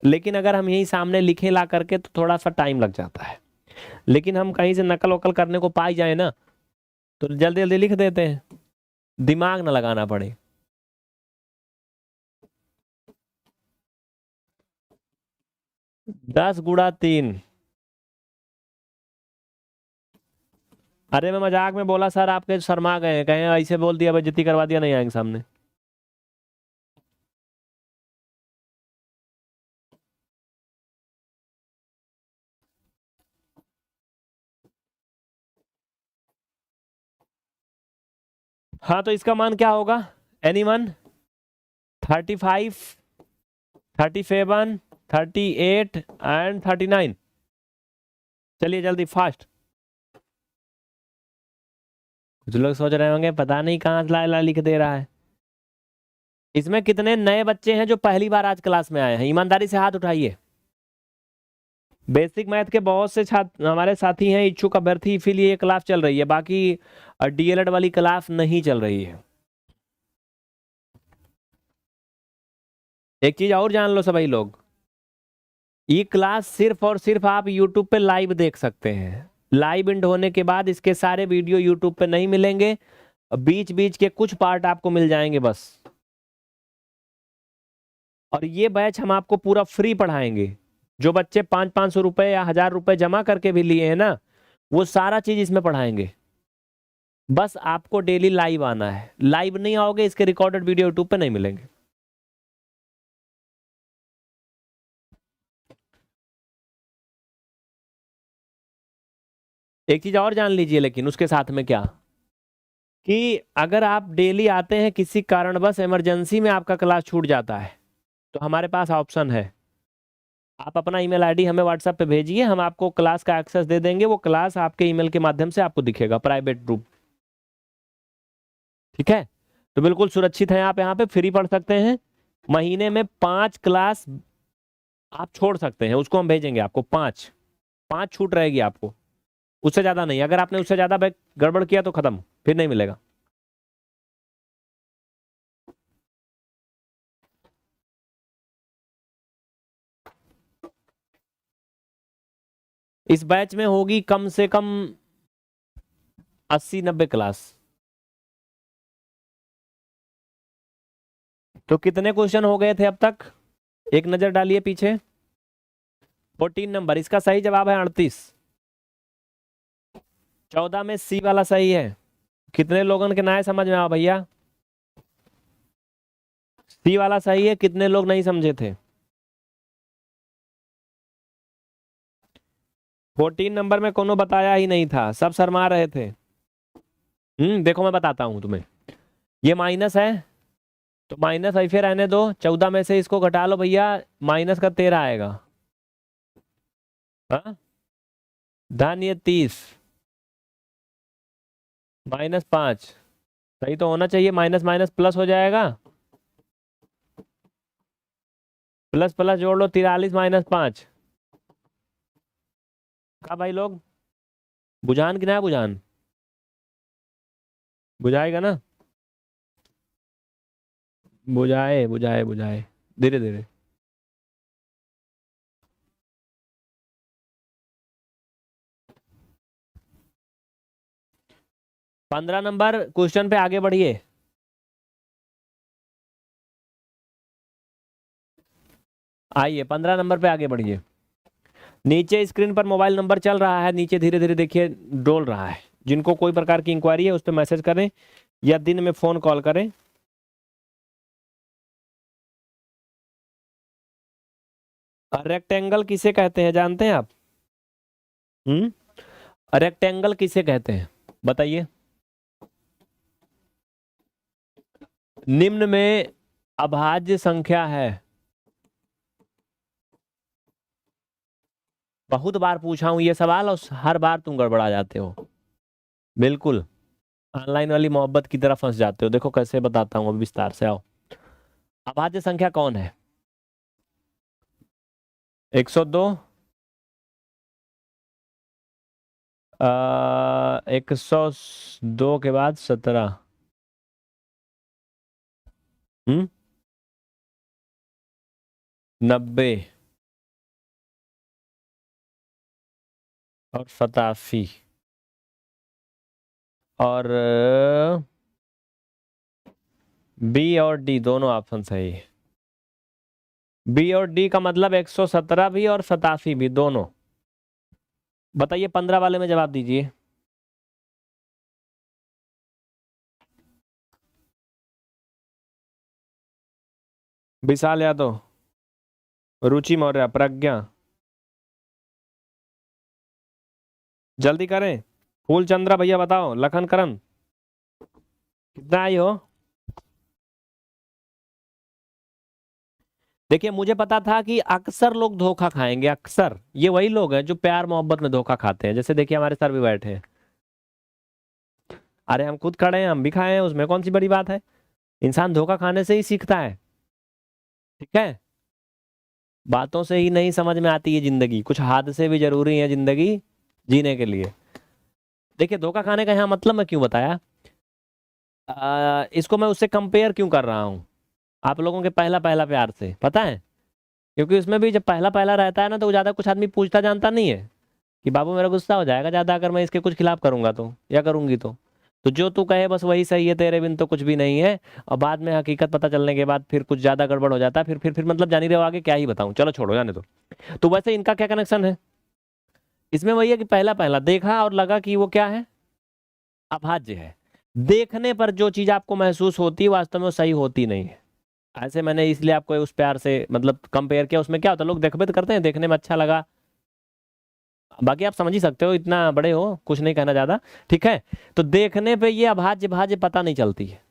लेकिन अगर हम यही सामने लिखे ला करके तो थोड़ा सा टाइम लग जाता है। लेकिन हम कहीं से नकल वकल करने को पाई जाए ना तो जल्दी जल्दी लिख देते हैं, दिमाग ना लगाना पड़े। दस गुणा 3। अरे मैं मजाक में बोला सर, आपके शर्मा गए, कहें ऐसे बोल दिया बेइज्जती करवा दिया, नहीं आएंगे सामने। हाँ तो इसका मान क्या होगा? एनीवन? 35, 37, 38 एंड 39। चलिए जल्दी फास्ट। कुछ लोग सोच रहे होंगे पता नहीं कहाँ से ला लिख दे रहा है। इसमें कितने नए बच्चे हैं जो पहली बार आज क्लास में आए हैं? ईमानदारी से हाथ उठाइए। बेसिक मैथ के बहुत से छात्र हमारे साथी हैं, इच्छुक अभ्यर्थी, इसीलिए ये क्लास चल रही है, बाकी डीएलएड वाली क्लास नहीं चल रही है। एक चीज और जान लो सभी लोग, ये क्लास सिर्फ और सिर्फ आप यूट्यूब पे लाइव देख सकते हैं। लाइव एंड होने के बाद इसके सारे वीडियो यूट्यूब पे नहीं मिलेंगे, बीच बीच के कुछ पार्ट आपको मिल जाएंगे बस। और ये बैच हम आपको पूरा फ्री पढ़ाएंगे। जो बच्चे 500-500 रुपए या 1000 रुपए जमा करके भी लिए हैं ना, वो सारा चीज इसमें पढ़ाएंगे। बस आपको डेली लाइव आना है। लाइव नहीं आओगे, इसके रिकॉर्डेड वीडियो यूट्यूब पे नहीं मिलेंगे। एक चीज और जान लीजिए लेकिन उसके साथ में क्या, कि अगर आप डेली आते हैं, किसी कारणवश इमरजेंसी में आपका क्लास छूट जाता है, तो हमारे पास ऑप्शन है। आप अपना ईमेल आईडी हमें व्हाट्सएप पे भेजिए, हम आपको क्लास का एक्सेस दे देंगे। वो क्लास आपके ईमेल के माध्यम से आपको दिखेगा, प्राइवेट ग्रुप। ठीक है? तो बिल्कुल सुरक्षित है, आप यहाँ पे फ्री पढ़ सकते हैं। महीने में 5 क्लास आप छोड़ सकते हैं, उसको हम भेजेंगे आपको। 5 5 छूट रहेगी आपको, उससे ज्यादा नहीं। अगर आपने उससे ज्यादा गड़बड़ किया तो खत्म, फिर नहीं मिलेगा। इस बैच में होगी कम से कम 80-90 क्लास। तो कितने क्वेश्चन हो गए थे अब तक, एक नजर डालिए पीछे। 14 नंबर, इसका सही जवाब है 38। 14 में सी वाला सही है। कितने लोगों के नए समझ में आओ भैया, सी वाला सही है, कितने लोग नहीं समझे थे। 14 नंबर में कोनो बताया ही नहीं था, सब शर्मा रहे थे। देखो मैं बताता हूं तुम्हें, ये माइनस है तो माइनस ऐसे रहने दो, 14 में से इसको घटा लो भैया, माइनस का 13 आएगा। हाँ, धन ये 30 -5, सही तो होना चाहिए, माइनस माइनस प्लस हो जाएगा, प्लस प्लस जोड़ लो, 43 -5। कहा भाई लोग, बुझान कि ना बुझान, बुझाएगा ना, बुझाए बुझाए बुझाए, धीरे धीरे। पंद्रह नंबर क्वेश्चन पे आगे बढ़िए। आइए 15 नंबर पे आगे बढ़िए। नीचे स्क्रीन पर मोबाइल नंबर चल रहा है, नीचे धीरे धीरे देखिए डोल रहा है। जिनको कोई प्रकार की इंक्वायरी है उस पर मैसेज करें या दिन में फोन कॉल करें। रेक्टेंगल किसे कहते हैं जानते हैं आप? रेक्टेंगल किसे कहते हैं बताइए। निम्न में अभाज्य संख्या है, बहुत बार पूछा हूं ये सवाल और हर बार तुम गड़बड़ा जाते हो, बिल्कुल ऑनलाइन वाली मोहब्बत की तरह फंस जाते हो। देखो कैसे बताता हूं, अब विस्तार से आओ। अभाज्य संख्या कौन है? 102, 102 के बाद 17, 90 और 87 और बी और डी दोनों ऑप्शन सही है। बी और डी का मतलब 117 भी और 87 भी दोनों। बताइए 15 वाले में जवाब दीजिए। विशाल यादव, रुचि मौर्य, प्रज्ञा, जल्दी करें। फूल चंद्रा भैया बताओ, लखन करण कितना आई हो? देखिए मुझे पता था कि अक्सर लोग धोखा खाएंगे, अक्सर ये वही लोग हैं जो प्यार मोहब्बत में धोखा खाते हैं। जैसे देखिए हमारे सर भी बैठे हैं, अरे हम खुद खड़े हैं, हम भी खाए हैं, उसमें कौन सी बड़ी बात है। इंसान धोखा खाने से ही सीखता है, ठीक है। बातों से ही नहीं समझ में आती है जिंदगी, कुछ हादसे भी जरूरी है जिंदगी जीने के लिए। देखिए धोखा खाने का यहाँ मतलब मैं क्यों बताया, इसको मैं उससे कंपेयर क्यों कर रहा हूँ आप लोगों के पहला पहला प्यार से, पता है। क्योंकि उसमें भी जब पहला पहला रहता है ना तो ज्यादा कुछ आदमी पूछता जानता नहीं है कि बाबू मेरा गुस्सा हो जाएगा ज्यादा अगर मैं इसके कुछ खिलाफ करूंगा तो या करूंगी तो जो तू कहे बस वही सही है, तेरे बिन तो कुछ भी नहीं है। और बाद में हकीकत पता चलने के बाद फिर कुछ ज्यादा गड़बड़ हो जाता है, फिर मतलब जान ही रहे हो आगे क्या ही बताऊं, चलो छोड़ो जाने दो। तो वैसे इनका क्या कनेक्शन है, इसमें वही है कि पहला पहला देखा और लगा कि वो क्या है, अभाज्य है। देखने पर जो चीज आपको महसूस होती है वास्तव में वो सही होती नहीं है। ऐसे मैंने इसलिए आपको उस प्यार से मतलब कंपेयर किया। उसमें क्या होता है, लोग देखबे तो करते हैं, देखने में अच्छा लगा, बाकी आप समझ ही सकते हो, इतना बड़े हो, कुछ नहीं कहना ज्यादा, ठीक है। तो देखने पे ये अभाज्य भाज्य पता नहीं चलती है,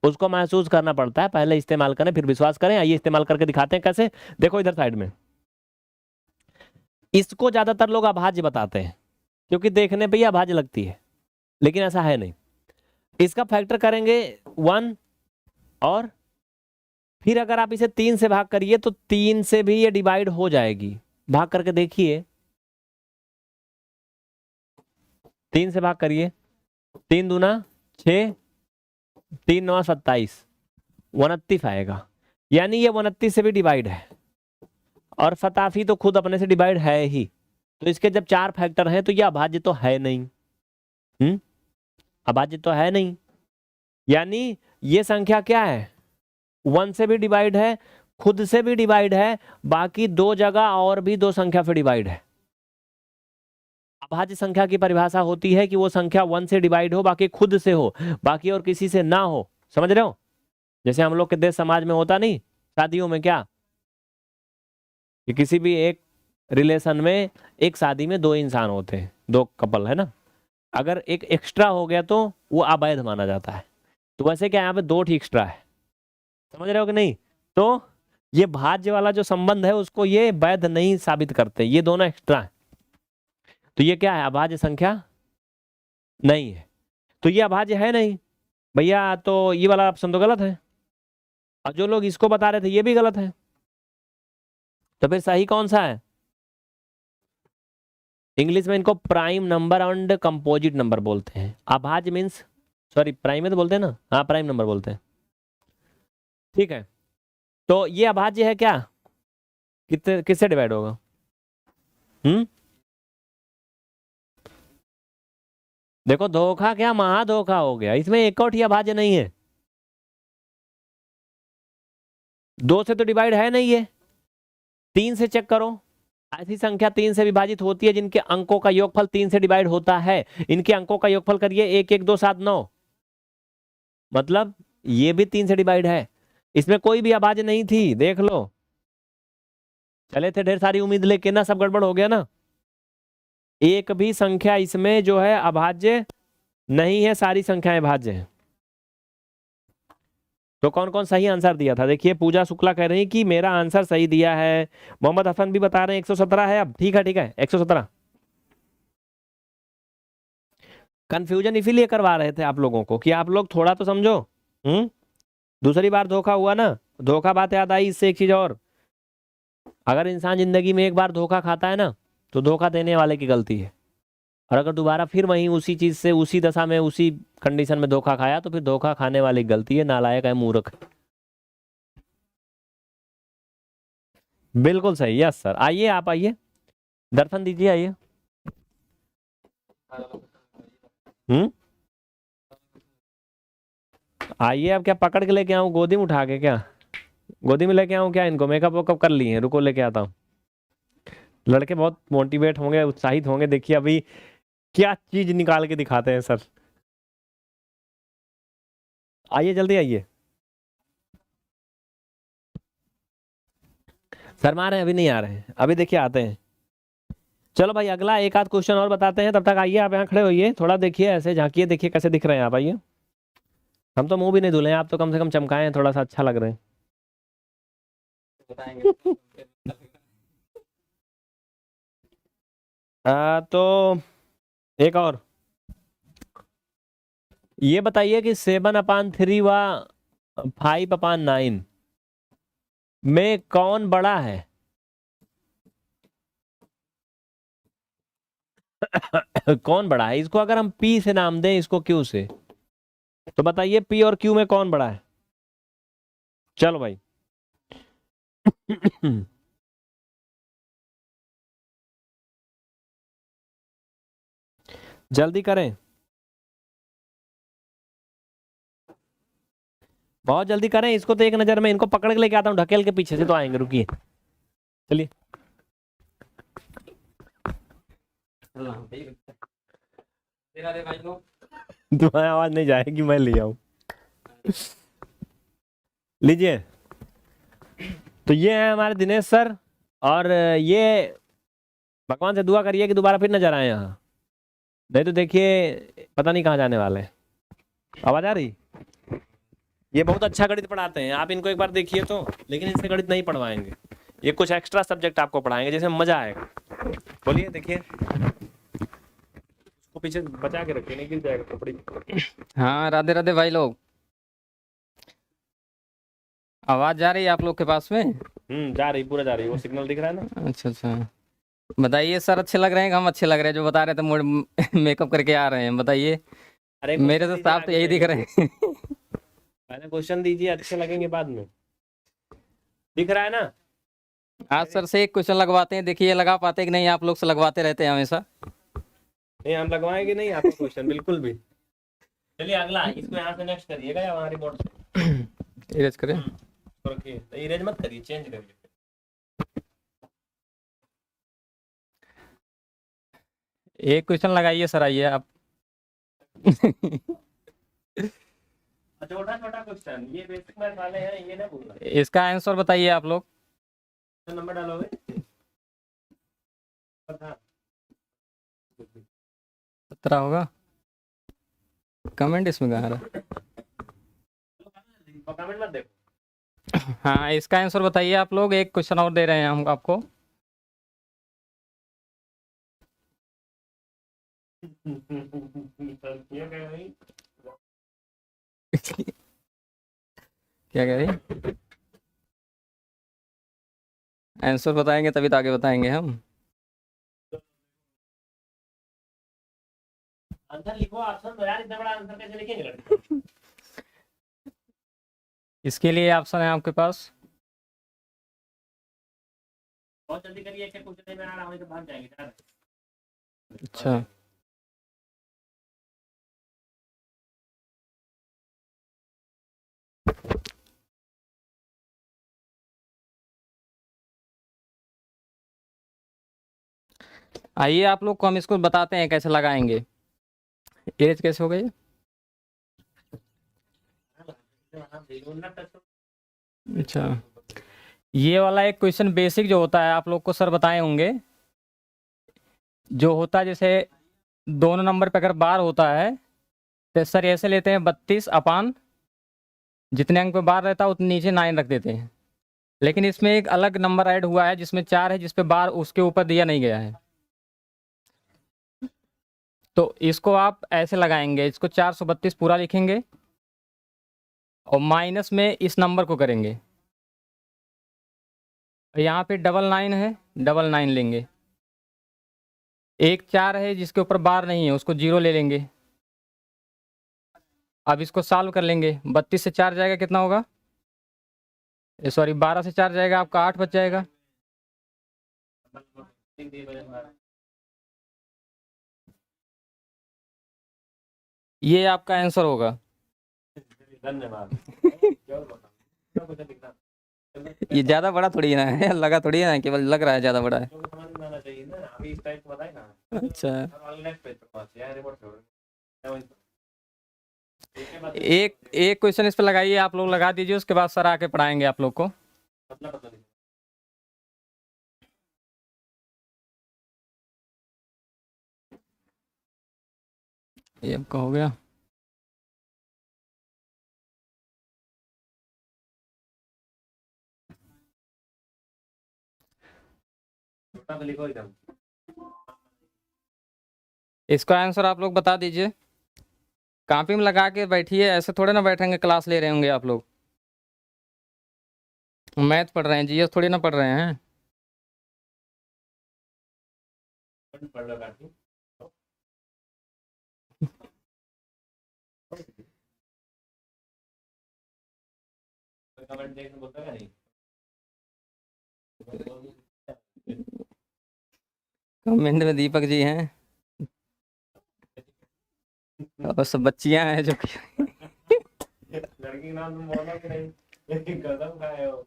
उसको महसूस करना पड़ता है। पहले इस्तेमाल करें फिर विश्वास करें। आइए इस्तेमाल करके दिखाते हैं कैसे। देखो इधर साइड में, इसको ज्यादातर लोग अभाज्य बताते हैं क्योंकि देखने पे ये अभाज्य लगती है, लेकिन ऐसा है नहीं। इसका फैक्टर करेंगे 1 और फिर अगर आप इसे 3 से भाग करिए तो 3 से भी ये डिवाइड हो जाएगी। भाग करके देखिए, 3 से भाग करिए, 3 दूना 6, 3 9 27, 29 आएगा। यानी ये 29 से भी डिवाइड है और 87 तो खुद अपने से डिवाइड है ही। तो इसके जब 4 फैक्टर हैं तो ये अभाज्य तो है नहीं। अभाज्य तो है नहीं, यानी ये संख्या क्या है, 1 से भी डिवाइड है, खुद से भी डिवाइड है, बाकी 2 जगह और भी 2 संख्या से डिवाइड है। अभाज्य संख्या की परिभाषा होती है कि वो संख्या 1 से डिवाइड हो, बाकी खुद से हो, बाकी और किसी से ना हो। समझ रहे हो? जैसे हम लोग के देश समाज में होता नहीं, शादियों में क्या कि किसी भी एक रिलेशन में, एक शादी में 2 इंसान होते हैं, 2 कपल है ना, अगर एक एक्स्ट्रा हो गया तो वो अवैध माना जाता है। तो वैसे क्या यहाँ पे 2 ठीक एक्स्ट्रा है, समझ रहे हो कि नहीं? तो ये भाज्य वाला जो संबंध है उसको ये वैध नहीं साबित करते, ये दोनों एक्स्ट्रा है। तो ये क्या है? अभाज्य संख्या नहीं है। तो ये अभाज्य है नहीं भैया, तो ये वाला ऑप्शन तो गलत है, और जो लोग इसको बता रहे थे ये भी गलत है। तो फिर सही कौन सा है? इंग्लिश में इनको prime number and composite number बोलते हैं। अभाज्य मीन्स, सॉरी प्राइम में तो बोलते हैं ना, हाँ प्राइम नंबर बोलते हैं, ठीक है। तो ये अभाज्य है क्या? कितने किससे डिवाइड होगा? देखो धोखा क्या महाधोखा हो गया, इसमें एक और ही अभाज्य नहीं है। 2 से तो डिवाइड है नहीं ये, 3 से चेक करो। ऐसी संख्या 3 से विभाजित होती है जिनके अंकों का योगफल 3 से डिवाइड होता है। इनके अंकों का योगफल करिए 1 1 2 7 9, मतलब ये भी 3 से डिवाइड है। इसमें कोई भी अभाज्य नहीं थी, देख लो। चले थे ढेर सारी उम्मीद लेके ना, सब गड़बड़ हो गया ना। एक भी संख्या इसमें जो है अभाज्य नहीं है, सारी संख्याएं भाज्य हैं। तो कौन कौन सही आंसर दिया था? देखिए पूजा शुक्ला कह रही कि मेरा आंसर सही दिया है। मोहम्मद हसन भी बता रहे हैं 117 है। अब ठीक है, ठीक है 117। कंफ्यूजन इसीलिए करवा रहे थे आप लोगों को कि आप लोग थोड़ा तो समझो। दूसरी बार धोखा हुआ ना, धोखा बात याद आई। इससे एक चीज और, अगर इंसान जिंदगी में एक बार धोखा खाता है ना, तो धोखा देने वाले की गलती है। और अगर दोबारा फिर वहीं उसी चीज से, उसी दशा में, उसी कंडीशन में धोखा खाया, तो फिर धोखा खाने वाली की गलती है, नालायक है, मूर्ख है। बिल्कुल सही, यस सर। आइए आप आइए, दर्शन दीजिए, आइए। आइए। अब क्या पकड़ के लेके आऊं, गोदी में उठा के? क्या गोदी में लेके आऊं क्या इनको? मेकअप वेकअप कर लिए हैं, रुको लेके आता हूँ। लड़के बहुत मोटिवेट होंगे, उत्साहित होंगे। देखिए अभी क्या चीज निकाल के दिखाते हैं सर। आइए जल्दी आइए। शर्मा रहे हैं? अभी नहीं आ रहे हैं, अभी देखिए आते हैं। चलो भाई अगला एक आध क्वेश्चन और बताते हैं, तब तक आइए आप यहाँ खड़े होइए, थोड़ा देखिए ऐसे झांकिए, देखिए कैसे दिख रहे हैं आप। आइए। हम तो मुंह भी नहीं धुले हैं, आप तो कम से कम चमकाए हैं, थोड़ा सा अच्छा लग रहे हैं। तो एक और ये बताइए कि 7/3 व 5/9 में कौन बड़ा है? कौन बड़ा है? इसको अगर हम पी से नाम दें, इसको क्यू से, तो बताइए पी और क्यू में कौन बड़ा है? चलो भाई। जल्दी करें, बहुत जल्दी करें। इसको तो एक नजर में इनको पकड़ के लेके आता हूँ, ढकेल के पीछे से तो आएंगे। रुकिए, चलिए। तुम्हारी आवाज नहीं जाएगी, मैं ले आऊं। लीजिए। तो ये है हमारे दिनेश सर, और ये भगवान से दुआ करिए कि दोबारा फिर नजर आए यहाँ, नहीं तो देखिए पता नहीं कहाँ जाने वाले हैं। आवाज आ रही? ये बहुत अच्छा गणित पढ़ाते हैं, आप इनको एक बार देखिए तो। लेकिन इनसे गणित नहीं पढ़वाएंगे, ये कुछ एक्स्ट्रा सब्जेक्ट आपको पढ़ाएंगे, जैसे मजा आएगा। बोलिए, देखिए उसको पीछे बचा के रखिए, नहीं गिर जाएगा कपड़ी। हाँ, राधे राधे भाई लोग। आवाज जा रही है आप लोग के पास में? जा रही, पूरा जा रही, वो सिग्नल दिख रहा है ना। अच्छा अच्छा, बताइए सर, अच्छे लग रहे हैं कि हम अच्छे लग रहे हैं? जो बता रहे थे मेकअप करके आ रहे हैं, बताइए। अरे मेरे तो साफ तो यही दिख रहे हैं। पहले क्वेश्चन दीजिए, अच्छे लगेंगे बाद में। दिख रहा है ना? आज सर से एक क्वेश्चन लगवाते हैं, देखिए लगा पाते हैं कि नहीं। आप लोग से लगवाते रहते हैं हमेशा। नहीं, हम लगवाएंगे नहीं आपका क्वेश्चन, बिल्कुल भी। चलिए अगला, इसको यहाँ से नेक्स्ट करिएगा या वहाँ रिमोट से इरेज करें। रखिए, तो इरेज मत करिए, चेंज करिए। एक क्वेश्चन लगाइए सर, आइए आप। छोटा छोटा क्वेश्चन, ये बेसिक मैथ वाले हैं, ये ना भूलना। इसका आंसर बताइए आप लोग। नंबर डालोगे 17 होगा। कमेंट इसमें कहाँ रहा? कमेंट मत देखो। हाँ, इसका आंसर बताइए आप लोग। एक क्वेश्चन और दे रहे हैं हम आपको। क्या कह रही? आंसर बताएंगे तभी तो आगे बताएंगे हम। आंसर लिखो, ऑप्शन दो यार, इतना बड़ा आंसर कैसे लिखेंगे लड़के? इसके लिए ऑप्शन है आपके पास। बहुत जल्दी करिए, एक क्वेश्चन में आ रहा हूं तो भाग जाएंगे यार। अच्छा, आइए आप लोग को हम इसको बताते हैं कैसे लगाएंगे। एज कैसे हो गई? अच्छा, ये वाला एक क्वेश्चन बेसिक जो होता है आप लोग को सर बताए होंगे। जो होता है जैसे दोनों नंबर पे अगर बार होता है तो सर ऐसे लेते हैं 32 अपान जितने अंक पे बार रहता है उतने नीचे 9 रख देते हैं। लेकिन इसमें एक अलग नंबर ऐड हुआ है जिसमें 4 है, जिसपे बार उसके ऊपर दिया नहीं गया है। तो इसको आप ऐसे लगाएंगे, इसको 432 पूरा लिखेंगे और माइनस में इस नंबर को करेंगे। यहाँ पे 99 है, 99 लेंगे। एक 4 है जिसके ऊपर बार नहीं है, उसको 0 ले लेंगे। अब इसको सॉल्व कर लेंगे। 32 से 4 जाएगा, कितना होगा? सॉरी, 12 से 4 जाएगा आपका 8 बच जाएगा। ये आपका आंसर होगा। धन्यवाद। ये ज़्यादा बड़ा थोड़ी है ना, लगा थोड़ी है ना, केवल लग रहा है ज़्यादा बड़ा है। समझ में आना चाहिए ना, अभी इस टाइप बताए ना। अच्छा, नेक्स्ट पेज पे पहुंच यार, रिपोर्ट छोड़। एक एक क्वेश्चन इस पे लगाइए, आप लोग लगा दीजिए, उसके बाद सर आके पढ़ाएंगे आप लोग को। पतला पतला लिखो। ये आपका हो गया। छोटा सा लिखो एकदम। इसका आंसर आप लोग बता दीजिए। कॉपी में लगा के बैठिए, ऐसे थोड़े ना बैठेंगे, क्लास ले रहे होंगे आप लोग। मैथ पढ़ रहे हैं, जीएस थोड़ी ना पढ़ रहे हैं। पढ़ लो काफी। कमेंट देखने बोलता है नहीं। कमेंट में दीपक जी हैं और सब बच्चियां हैं जो लड़की के नाम तुम बोलो कि नहीं? कसम खाए हो।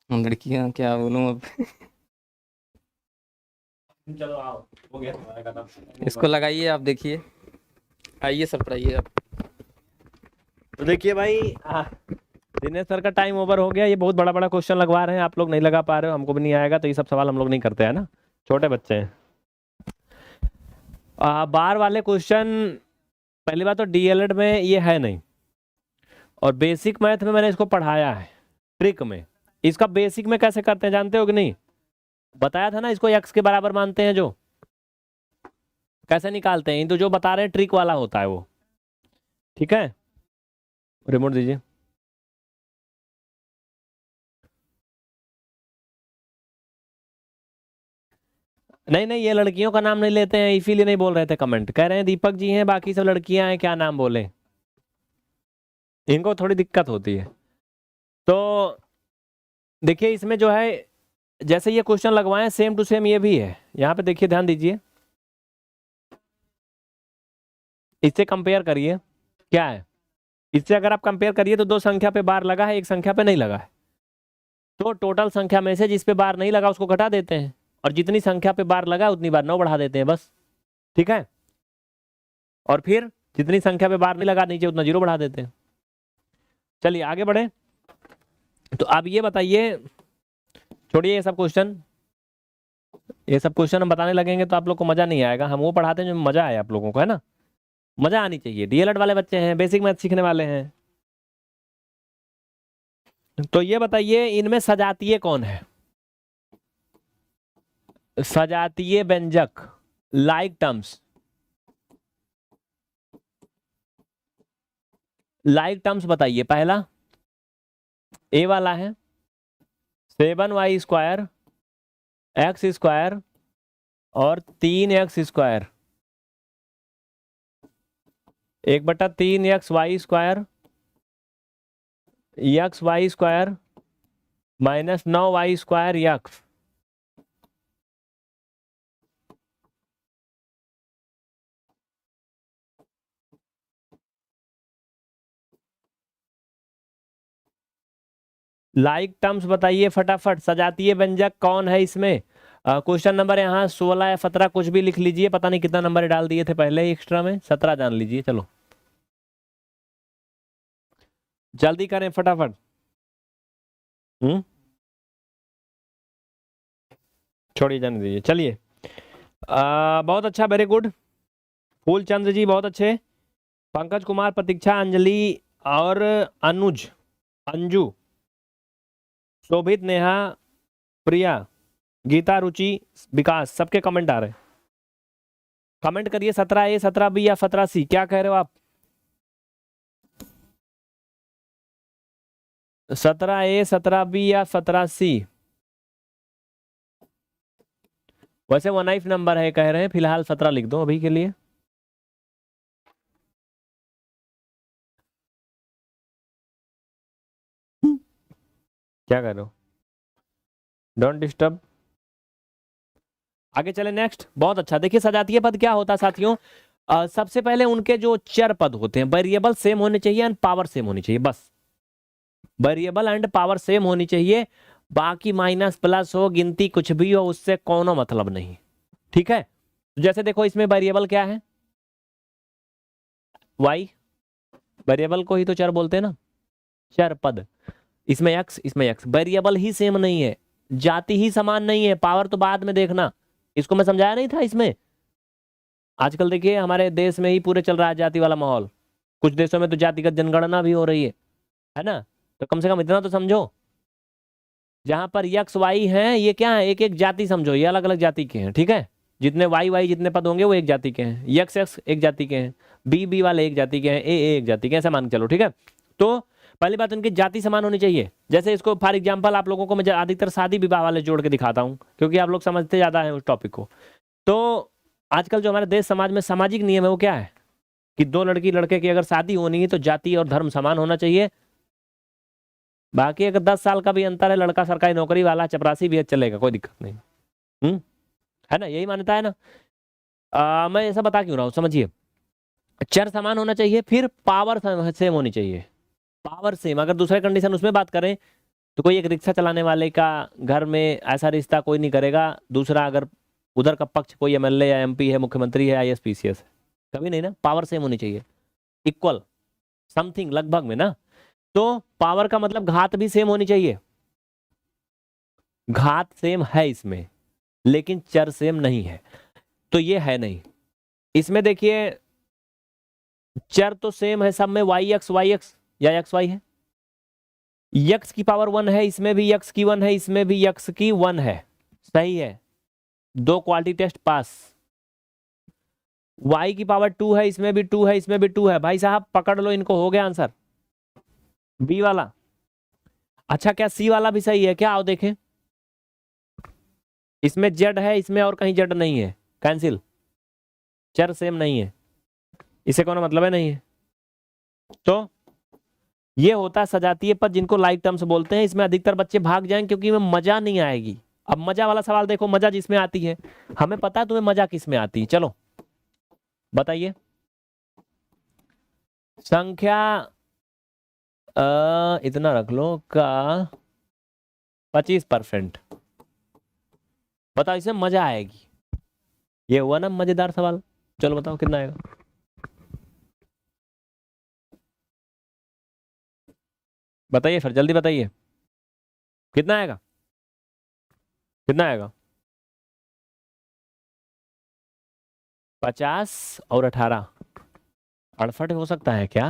लड़कियां क्या बोलूं अब। चलो आओ, हो गया तुम्हारा खत्म। इसको लगाइए, आप देखिए। आइए सर, पढ़ाइए आप। तो देखिए भाई, दिनेश सर का टाइम ओवर हो गया। ये बहुत बड़ा बड़ा क्वेश्चन लगवा रहे हैं, आप लोग नहीं लगा पा रहे हो, हमको भी नहीं आएगा, तो ये सब सवाल हम लोग नहीं करते हैं ना, छोटे बच्चे हैं। बार वाले क्वेश्चन पहली बात तो डीएलएड में ये है नहीं, और बेसिक मैथ में मैंने इसको पढ़ाया है ट्रिक में। इसका बेसिक में कैसे करते हैं जानते हो कि नहीं? बताया था ना, इसको एक्स के बराबर मानते हैं, जो कैसे निकालते हैं, तो जो बता रहे हैं ट्रिक वाला होता है वो। ठीक है, रिमोट दीजिए। नहीं नहीं, ये लड़कियों का नाम नहीं लेते हैं, इसीलिए नहीं बोल रहे थे। कमेंट कह रहे हैं दीपक जी हैं, बाकी सब लड़कियां हैं, क्या नाम बोले, इनको थोड़ी दिक्कत होती है। तो देखिए, इसमें जो है, जैसे ये क्वेश्चन लगवाए सेम टू सेम ये भी है। यहाँ पे देखिए, ध्यान दीजिए, इससे कंपेयर करिए क्या है। इससे अगर आप कंपेयर करिए तो 2 संख्या पे बार लगा है, 1 संख्या पे नहीं लगा है, तो टोटल संख्या में से जिस पे बार नहीं लगा उसको घटा देते हैं, और जितनी संख्या पे बार लगा उतनी बार 9 बढ़ा देते हैं बस। ठीक है, और फिर जितनी संख्या पे बार नहीं लगा नीचे उतना 0 बढ़ा देते हैं। चलिए आगे बढ़े। तो अब ये बताइए, छोड़िए ये सब क्वेश्चन, ये सब क्वेश्चन हम बताने लगेंगे तो आप लोग को मजा नहीं आएगा। हम वो पढ़ाते हैं जो मजा आए आप लोगों को, है ना, मजा आनी चाहिए। डीएलएड वाले बच्चे हैं, बेसिक मैथ सीखने वाले हैं। तो ये बताइए इनमें सजातीय कौन है? सजातीय व्यंजक, लाइक टर्म्स, लाइक टर्म्स बताइए। पहला ए वाला है 7y² x² और 3x², 1/3xy² xy² minus 9y² x। Like terms बताइए फटाफट, सजातीय व्यंजक कौन है इसमें? क्वेश्चन नंबर यहाँ 16 या 17 कुछ भी लिख लीजिए, पता नहीं कितना नंबर डाल दिए थे पहले ही एक्स्ट्रा में, 17 जान लीजिए। चलो जल्दी करें फटाफट। छोड़िए जाने दीजिए। चलिए बहुत अच्छा, वेरी गुड। फूलचंद्र जी बहुत अच्छे, पंकज कुमार, प्रतीक्षा, अंजलि और अनुज, अंजू, शोभित, नेहा, प्रिया, गीता, रुचि, विकास, सबके कमेंट आ रहे हैं। कमेंट करिए 17A 17B या 17C, क्या कह रहे हो आप? 17A 17B या 17C? वैसे 1 नंबर है कह रहे हैं, फिलहाल 17 लिख दो अभी के लिए। क्या कह रहे हो? Don't disturb. आगे चले नेक्स्ट। बहुत अच्छा, देखिए सजातीय पद क्या होता है साथियों। सबसे पहले उनके जो चर पद होते हैं, वेरिएबल सेम होने चाहिए एंड पावर सेम होनी चाहिए, बस वेरिएबल एंड पावर सेम होनी चाहिए। बाकी माइनस प्लस हो, गिनती कुछ भी हो, उससे कोनो मतलब नहीं। ठीक है, तो जैसे देखो इसमें वेरिएबल क्या है, y, वेरिएबल को ही तो चर बोलते हैं ना, चर पद। इसमें x, इसमें x, वेरिएबल ही सेम नहीं है, जाति ही समान नहीं है, पावर तो बाद में देखना। इसको मैं समझाया नहीं था इसमें? आजकल देखिए हमारे देश में ही पूरे चल रहा है जाति वाला माहौल, कुछ देशों में तो जातिगत जनगणना भी हो रही है ना। तो कम से कम इतना तो समझो, जहां पर यक्स वाई हैं ये क्या है, एक एक जाति समझो, ये अलग अलग जाति के हैं। ठीक है, जितने वाई जितने पद होंगे वो एक जाति के हैं, यक्स एक्स एक जाति के हैं, बी वाले एक जाति के हैं, ए एक जाति के, ऐसा मान के चलो। ठीक है, तो पहली बात उनकी जाति समान होनी चाहिए। जैसे इसको फॉर एग्जाम्पल आप लोगों को मैं अधिकतर शादी विवाह वाले जोड़ के दिखाता हूँ, क्योंकि आप लोग समझते ज्यादा है उस टॉपिक को। तो आजकल जो हमारे देश समाज में सामाजिक नियम है वो क्या है कि 2 लड़की लड़के की अगर शादी होनी है तो जाति और धर्म समान होना चाहिए। बाकी अगर 10 साल का भी अंतर है, लड़का सरकारी नौकरी वाला, चपरासी भी है, चलेगा, कोई दिक्कत नहीं। है ना, यही मान्यता है ना। मैं ऐसा बता क्यों रहा हूँ, समझिए। चर समान होना चाहिए, फिर पावर सेम होनी चाहिए। पावर सेम, अगर दूसरे कंडीशन उसमें बात करें तो कोई एक रिक्शा चलाने वाले का घर में ऐसा रिश्ता कोई नहीं करेगा, दूसरा अगर उधर का पक्ष कोई एमएलए या एमपी है, मुख्यमंत्री है, आईएएस पीसीएस है, कभी नहीं ना। पावर सेम होनी चाहिए, इक्वल समथिंग लगभग में ना। तो पावर का मतलब घात भी सेम होनी चाहिए, घात सेम है इसमें, लेकिन चर सेम नहीं है। तो ये है नहीं इसमें। देखिए चर तो सेम है सब में, वाई एक्स या एक्स वाई है, यक्स की पावर 1 है, इसमें भी यक्स की 1 है, इसमें भी यक्स की 1 है, सही है, 2 क्वालिटी टेस्ट पास। y की पावर 2 है, इसमें भी 2 है, इसमें भी 2 है। भाई साहब पकड़ लो इनको, हो गया आंसर बी वाला। अच्छा क्या सी वाला भी सही है क्या? आओ देखें, इसमें जेड है, इसमें और कहीं जेड नहीं है, कैंसिल, चर सेम नहीं है, इसे कोनो मतलब है नहीं है। तो ये होता है सजातीय पद, जिनको लाइक टर्म्स बोलते हैं। इसमें अधिकतर बच्चे भाग जाएंगे क्योंकि में मजा नहीं आएगी। अब मजा वाला सवाल देखो, मजा जिसमें आती है, हमें पता है तुम्हें मजा किस में आती है। चलो बताइए, संख्या इतना रख लो का 25%। बताओ, इसमें मजा आएगी। ये हुआ ना मजेदार सवाल। चलो बताओ कितना आएगा। बताइए फिर, जल्दी बताइए कितना आएगा, कितना आएगा। 50 और 18, 68 हो सकता है क्या,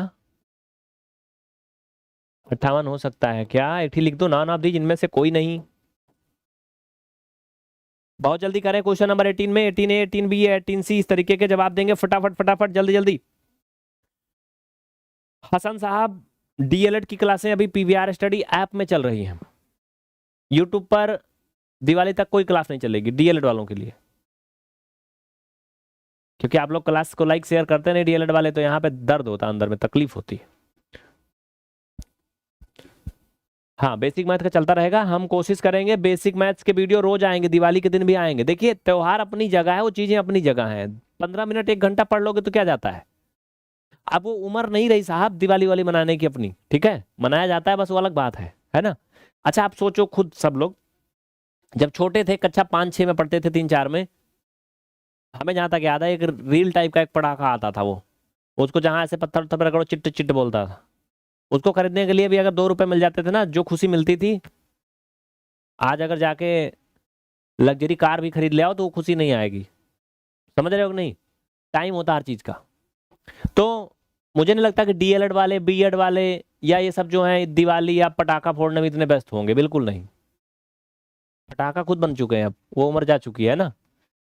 58 हो सकता है क्या। 80 लिख दो, नान ऑफ दीज इनमें से कोई नहीं। बहुत जल्दी करें। क्वेश्चन नंबर 18 में 18A 18B 18C इस तरीके के जवाब देंगे। फटाफट फटाफट जल्दी जल्दी। हसन साहब, डीएलएड की क्लासें अभी पीवीआर स्टडी ऐप में चल रही हैं। यूट्यूब पर दिवाली तक कोई क्लास नहीं चलेगी डीएलएड वालों के लिए, क्योंकि आप लोग क्लास को लाइक शेयर करते नहीं डीएलएड वाले, तो यहाँ पे दर्द होता है, अंदर में तकलीफ होती है। हाँ, बेसिक मैथ का चलता रहेगा। हम कोशिश करेंगे बेसिक मैथ्स के वीडियो रोज आएंगे, दिवाली के दिन भी आएंगे। देखिए, त्योहार अपनी जगह है, वो चीजें अपनी जगह हैं। 15 मिनट 1 घंटा पढ़ लोगे तो क्या जाता है। अब वो उम्र नहीं रही साहब दिवाली वाली मनाने की अपनी, ठीक है, मनाया जाता है, बस वो अलग बात है ना। अच्छा, आप सोचो खुद, सब लोग जब छोटे थे, कक्षा 5-6 में पढ़ते थे, 3-4 में, हमें जहां तक याद है एक रील टाइप का एक पटाखा आता था, वो उसको जहां ऐसे पत्थर उत्थर पे रगड़ो चिट्ट चिट्ट बोलता था। उसको खरीदने के लिए भी अगर 2 रुपए मिल जाते थे ना, जो खुशी मिलती थी। आज अगर जाके लग्जरी कार भी खरीद ले आओ तो वो खुशी नहीं आएगी। समझ रहे हो कि नहीं। टाइम होता हर चीज का। तो मुझे नहीं लगता कि डीएलएड वाले, बीएड वाले या ये सब जो हैं दिवाली या पटाखा फोड़ने में इतने व्यस्त होंगे, बिल्कुल नहीं। पटाखा खुद बन चुके हैं, अब वो उम्र जा चुकी है ना।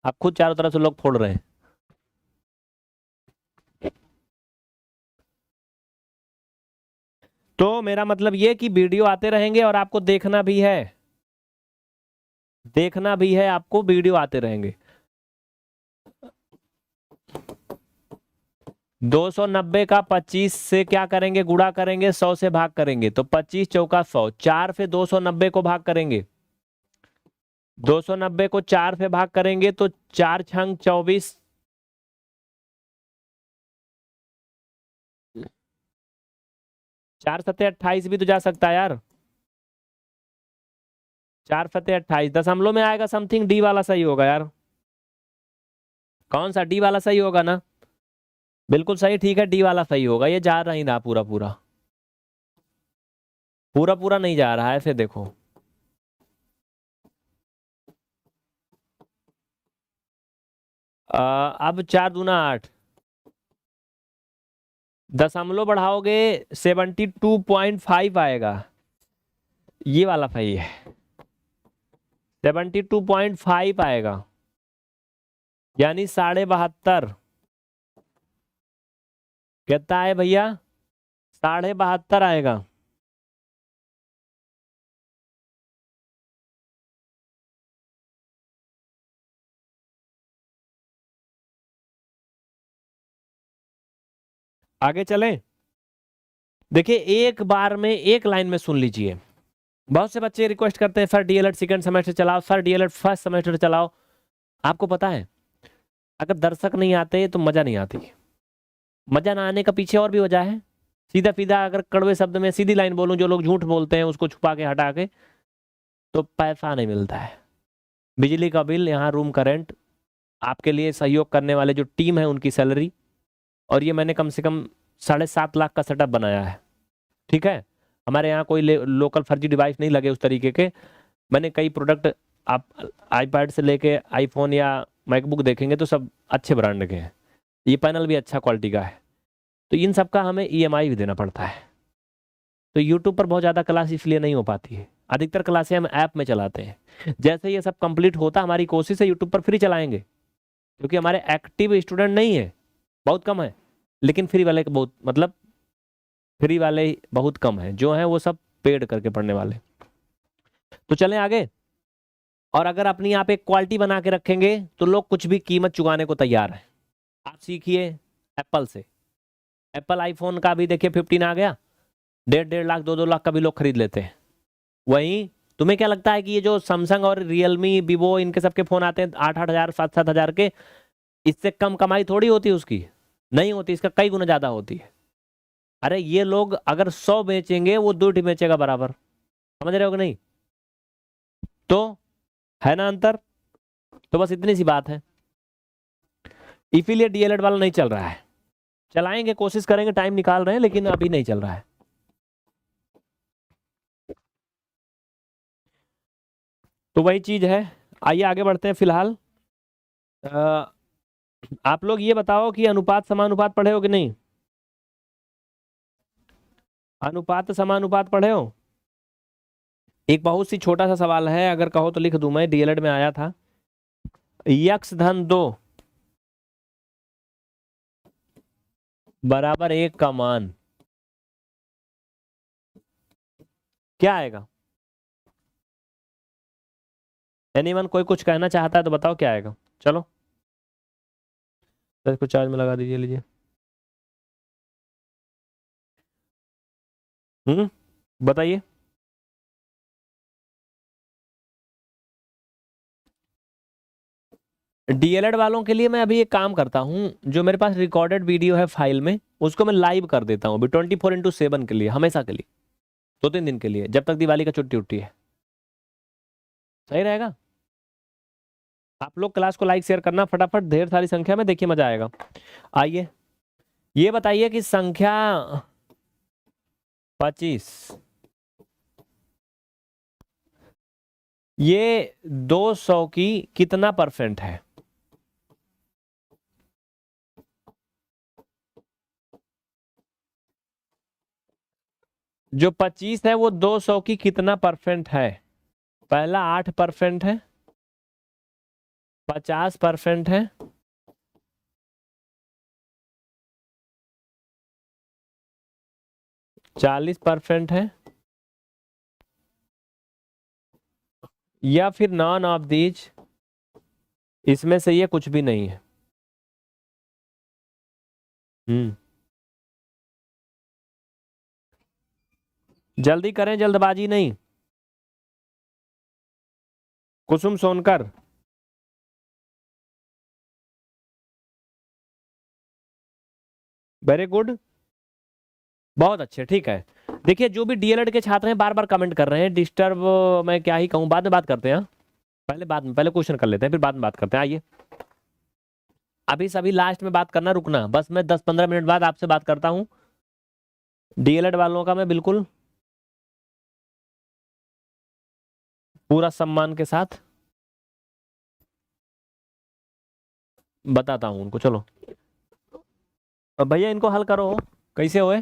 अब खुद चारों तरफ से लोग फोड़ रहे हैं। तो मेरा मतलब ये कि वीडियो आते रहेंगे और आपको देखना भी है, देखना भी है आपको, वीडियो आते रहेंगे। 290 का 25 से क्या करेंगे, गुणा करेंगे, 100 से भाग करेंगे, तो 25 चौका 100, 4 से 290 को भाग करेंगे। 290 को 4 से भाग करेंगे तो 4 छंग 24, 4 सत्ते 28 भी तो जा सकता है यार। 4 सत्ते 28, दशमलव में आएगा समथिंग, डी वाला सही होगा यार। कौन सा, डी वाला सही होगा ना। बिल्कुल सही, ठीक है, डी वाला सही होगा। ये जा नहीं रहा पूरा पूरा, पूरा पूरा नहीं जा रहा है, फिर देखो। अब 4 दूना 8, दशमलव बढ़ाओगे 72.5 आएगा। ये वाला सही है, 72.5 आएगा, यानी 72.5। कितना है भैया, 72.5 आएगा। आगे चलें। देखिए, एक बार में एक लाइन में सुन लीजिए। बहुत से बच्चे रिक्वेस्ट करते हैं सर डीएलएड सेकंड सेमेस्टर चलाओ, सर डीएलएड फर्स्ट सेमेस्टर चलाओ। आपको पता है, अगर दर्शक नहीं आते तो मजा नहीं आती। मजा ना आने का पीछे और भी वजह है। सीधा सीधा अगर कड़वे शब्द में सीधी लाइन बोलूं, जो लोग झूठ बोलते हैं उसको छुपा के हटा के, तो पैसा नहीं मिलता है। बिजली का बिल, यहाँ रूम का रेंट, आपके लिए सहयोग करने वाले जो टीम है उनकी सैलरी, और ये मैंने कम से कम 7.5 लाख का सेटअप बनाया है, ठीक है। हमारे यहाँ कोई लोकल फर्जी डिवाइस नहीं लगे उस तरीके के। मैंने कई प्रोडक्ट, आप आईपैड से लेके आईफोन या मैकबुक देखेंगे तो सब अच्छे ब्रांड के हैं। ये पैनल भी अच्छा क्वालिटी का है। तो इन सब का हमें ईएमआई भी देना पड़ता है। तो यूट्यूब पर बहुत ज़्यादा क्लास इसलिए नहीं हो पाती है। अधिकतर क्लासें हम ऐप में चलाते हैं। जैसे ये सब कंप्लीट होता, हमारी कोशिश है यूट्यूब पर फ्री चलाएंगे, क्योंकि हमारे एक्टिव स्टूडेंट नहीं है, बहुत कम है। लेकिन फ्री वाले बहुत, मतलब फ्री वाले बहुत कम है, जो हैं वो सब पेड करके पढ़ने वाले। तो चलें आगे। और अगर अपनी आप एक क्वालिटी बना के रखेंगे तो लोग कुछ भी कीमत चुकाने को तैयार है। आप सीखिए एप्पल से। एप्पल आईफोन का भी देखिए 15 आ गया, 1.5 लाख 2-2 लाख का भी लोग खरीद लेते हैं। वहीं तुम्हें क्या लगता है कि ये जो सैमसंग और रियलमी, वीवो, इनके सबके फोन आते हैं 8-8 हजार 7-7 हजार के, इससे कम कमाई थोड़ी होती है उसकी? नहीं होती, इसका कई गुना ज्यादा होती है। अरे ये लोग अगर 100 बेचेंगे वो 2 बेचेगा बराबर, समझ रहे हो कि नहीं? तो है ना अंतर? तो बस इतनी सी बात है, इसीलिए डीएलएड वाला नहीं चल रहा है। चलाएंगे, कोशिश करेंगे, टाइम निकाल रहे हैं, लेकिन अभी नहीं चल रहा है। तो वही चीज है। आइए आगे बढ़ते हैं। फिलहाल आप लोग ये बताओ कि अनुपात समानुपात पढ़े हो कि नहीं? अनुपात समानुपात पढ़े हो? एक बहुत सी छोटा सा सवाल है, अगर कहो तो लिख दूं, मैं डीएलएड में आया था। यक्स धन 2 बराबर 1 का मान क्या आएगा? एनीवन, कोई कुछ कहना चाहता है तो बताओ क्या आएगा। चलो तो इसको चार्ज में लगा दीजिए, लीजिए। बताइए। डीएलएड वालों के लिए मैं अभी एक काम करता हूँ, जो मेरे पास रिकॉर्डेड वीडियो है फाइल में, उसको मैं लाइव कर देता हूँ अभी 24x7 के लिए, हमेशा के लिए, 2-3 दिन के लिए, जब तक दिवाली का छुट्टी उट्टी है। सही रहेगा? आप लोग क्लास को लाइक शेयर करना फटाफट, ढेर सारी संख्या में, देखिए मजा आएगा। आइए ये बताइए कि संख्या 25 ये 200 की कितना परसेंट है? जो 25 है वो 200 की कितना परसेंट है? पहला 8% है, 50% है, 40% है, या फिर नॉन ऑफ दीज, इसमें से ये कुछ भी नहीं है। जल्दी करें, जल्दबाजी नहीं। कुसुम सोनकर, वेरी गुड, बहुत अच्छे, ठीक है। देखिए जो भी डीएलएड के छात्र हैं बार बार कमेंट कर रहे हैं, डिस्टर्ब मैं क्या ही कहूँ, बाद में बात करते हैं हाँ? पहले क्वेश्चन कर लेते हैं, फिर बाद में बात करते हैं। आइए अभी सभी लास्ट में बात करना, रुकना, बस मैं 10-15 मिनट बाद आपसे बात करता हूँ। डीएलएड वालों का मैं बिल्कुल पूरा सम्मान के साथ बताता हूँ उनको। चलो अब भैया इनको हल करो, कैसे होए?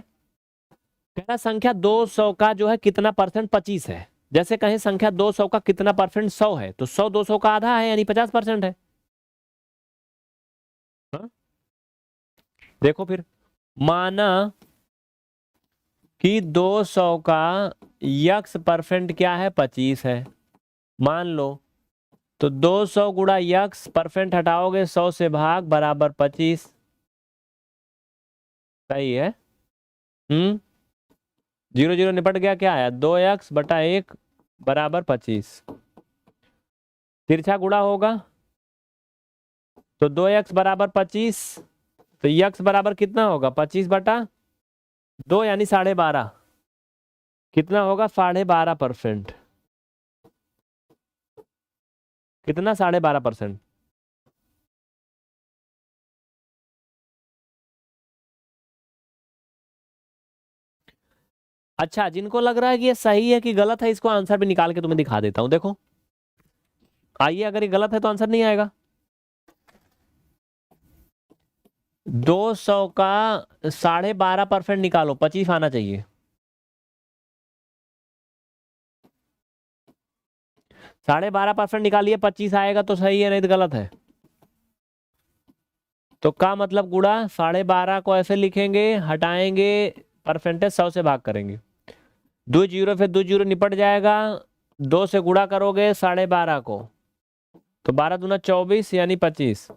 कहना संख्या 200 का जो है कितना परसेंट 25 है। जैसे कहें संख्या 200 का कितना परसेंट 100 है, तो 100 200 का आधा है, यानी 50% है। हाँ? देखो फिर, माना कि 200 का यक्स परसेंट क्या है, 25 है, मान लो। तो 200 गुणा यक्स परसेंट हटाओगे 100 से भाग बराबर 25। सही है। 0 0 निपट गया, क्या आया? 2x/1 बराबर 25। तिरछा गुणा होगा तो 2x बराबर 25, तो यक्स बराबर कितना होगा? 25/2 यानी 12.5। कितना होगा? 12.5%। कितना? 12.5%। अच्छा, जिनको लग रहा है कि ये सही है कि गलत है, इसको आंसर भी निकाल के तुम्हें दिखा देता हूं, देखो। आइए, अगर ये गलत है तो आंसर नहीं आएगा। 200 का 12.5% निकालो, 25 आना चाहिए। 12.5% निकालिए, 25 आएगा तो सही है, नहीं तो गलत है। तो का मतलब गुणा 12.5 को ऐसे लिखेंगे, हटाएंगे परसेंटेज, 100 से भाग करेंगे, 2 जीरो, फिर 2 जीरो निपट जाएगा। 2 से गुणा करोगे 12.5 को, तो 12 दूना 24 यानी 25।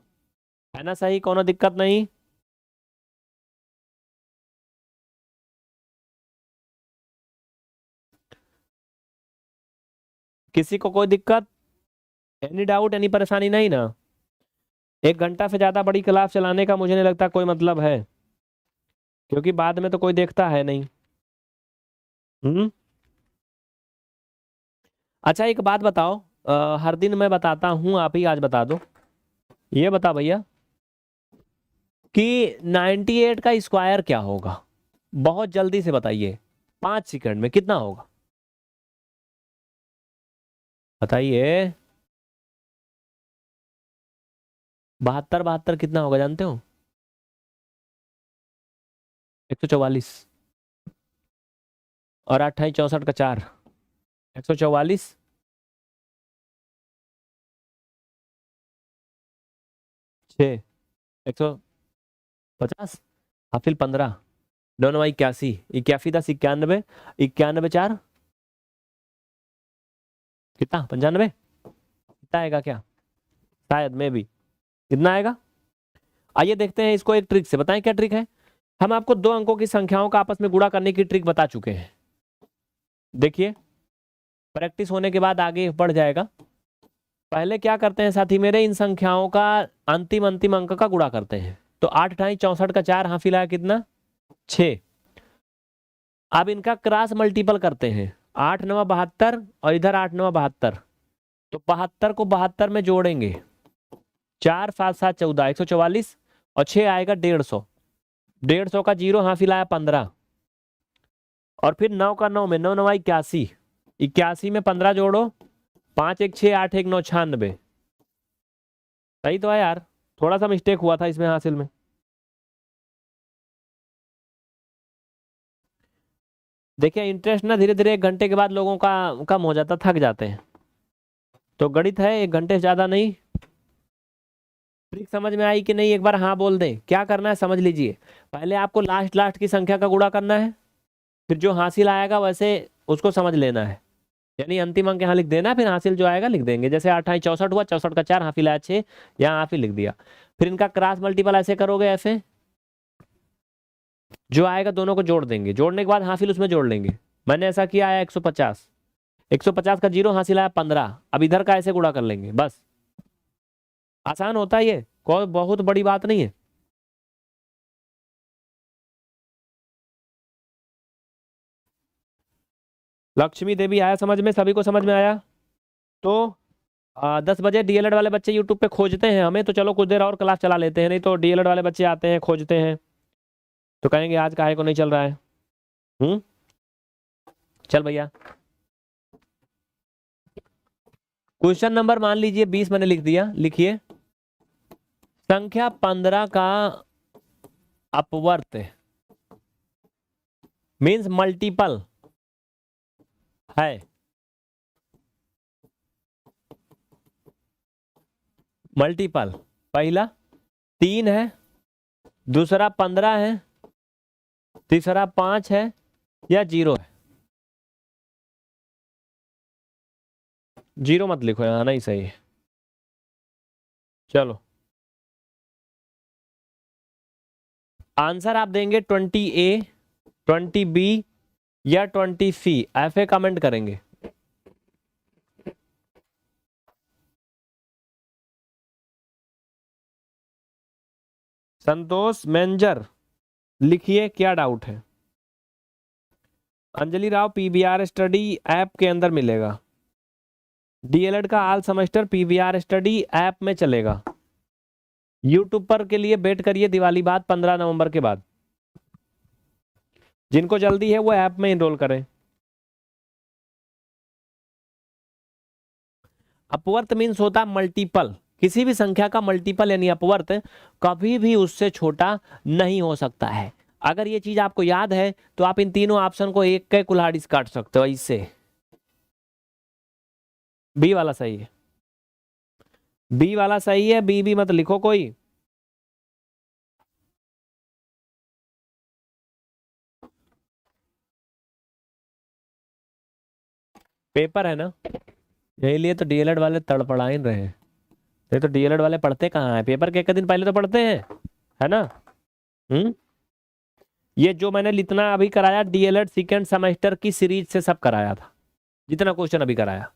है ना सही? कोनो दिक्कत नहीं? किसी को कोई दिक्कत, एनी डाउट, एनी परेशानी नहीं ना? 1 घंटा से ज्यादा बड़ी क्लास चलाने का मुझे नहीं लगता कोई मतलब है। क्योंकि बाद में तो कोई देखता है नहीं। हम्म। अच्छा एक बात बताओ, हर दिन मैं बताता हूँ, आप ही आज बता दो। ये बता भैया कि 98 का स्क्वायर क्या होगा? बहुत जल्दी से बताइए, 5 सेकंड में कितना होगा बताइए। 72 72 कितना होगा जानते हो? 144। और 28 64 का 4, 144। 6, 150। हाफिल 15, 9 9 81, 81 10 91, 91 4 कितना? 95। कितना आएगा क्या? शायद में भी कितना आएगा? आइए देखते हैं इसको एक ट्रिक से। बताएं क्या ट्रिक है? हम आपको 2 अंकों की संख्याओं का आपस में गुणा करने की ट्रिक बता चुके हैं। देखिए, प्रैक्टिस होने के बाद आगे बढ़ जाएगा। पहले क्या करते हैं साथी मेरे, इन संख्याओं का अंतिम अंतिम अंक का गुणा करते हैं। तो 8 28 64 का 4 हाफिल आया कितना? 6। अब इनका क्रॉस मल्टीपल करते हैं। 8 9 72 और इधर 8 9 72। तो 72 को 72 में जोड़ेंगे। 4 7 7 14, 144। और 6 आएगा 150। 150 का जीरो हाफिल आया 15। और फिर 9 का 9 में 9 9 81। 81 में 15 जोड़ो। 5 1 6 8 1 9 96। सही तो है यार, थोड़ा सा मिस्टेक हुआ था इसमें हासिल में। देखिए इंटरेस्ट ना धीरे धीरे 1 घंटे के बाद लोगों का कम हो जाता, थक जाते हैं। तो गणित है, 1 घंटे से ज्यादा नहीं। ट्रिक समझ में आई कि नहीं? एक बार हाँ बोल दें। क्या करना है समझ लीजिए। पहले आपको लास्ट लास्ट की संख्या का गुणा करना है, फिर जो हासिल आएगा वैसे उसको समझ लेना है। यानी अंतिम अंक यहाँ लिख देना है, फिर हासिल जो आएगा लिख देंगे। जैसे 28 64 हुआ, 64 का 4 हाफिल आया 6, यहाँ हाफिल लिख दिया। फिर इनका क्रॉस मल्टीपल ऐसे करोगे, ऐसे जो आएगा दोनों को जोड़ देंगे। जोड़ने के बाद हासिल उसमें जोड़ लेंगे। मैंने ऐसा किया, आया 150। 150 का जीरो हासिल आया 15। अब इधर का ऐसे गुणा कर लेंगे बस। आसान होता है ये, कोई बहुत बड़ी बात नहीं है। लक्ष्मी देवी आया समझ में? सभी को समझ में आया? तो 10 बजे डीएलएड वाले बच्चे यूट्यूब पे खोजते हैं हमें, तो चलो कुछ देर और क्लास चला लेते हैं। नहीं तो डीएलएड वाले बच्चे आते हैं खोजते हैं तो कहेंगे आज काहे को नहीं चल रहा है। हम्म। चल भैया, क्वेश्चन नंबर मान लीजिए 20 मैंने लिख दिया, लिखिए। संख्या 15 का अपवर्त मीन्स मल्टीपल है। मल्टीपल पहला 3 है, दूसरा 15 है, तीसरा 5 है, या 0 है। 0 मत लिखो यहाँ, नहीं सही है। चलो आंसर आप देंगे 20A, 20B या 20C। ऐसे कमेंट करेंगे। संतोष मैनेजर लिखिए क्या डाउट है। Anjali Rao PVR study app के अंदर मिलेगा। डीएलएड का all semester PVR study app में चलेगा। यूट्यूब पर के लिए वेट करिए दिवाली बाद 15 नवंबर के बाद। जिनको जल्दी है वो ऐप में इनरोल करें। अपवर्त मीन्स होता मल्टीपल, किसी भी संख्या का मल्टीपल यानी अपवर्त कभी भी उससे छोटा नहीं हो सकता है। अगर ये चीज आपको याद है तो आप इन तीनों ऑप्शन को एक के कुल्हाड़ी से काट सकते हो इससे। बी वाला सही है, बी वाला सही है। बी भी मत लिखो कोई। पेपर है ना, यही लिए तो डीएलएड वाले तड़पड़ा ही रहे हैं। नहीं तो डीएलएड वाले पढ़ते कहाँ हैं? पेपर के एक दिन पहले तो पढ़ते हैं, है ना। हम्म। ये जो मैंने जितना अभी कराया डीएलएड सेकेंड सेमेस्टर की सीरीज से सब कराया था। जितना क्वेश्चन अभी कराया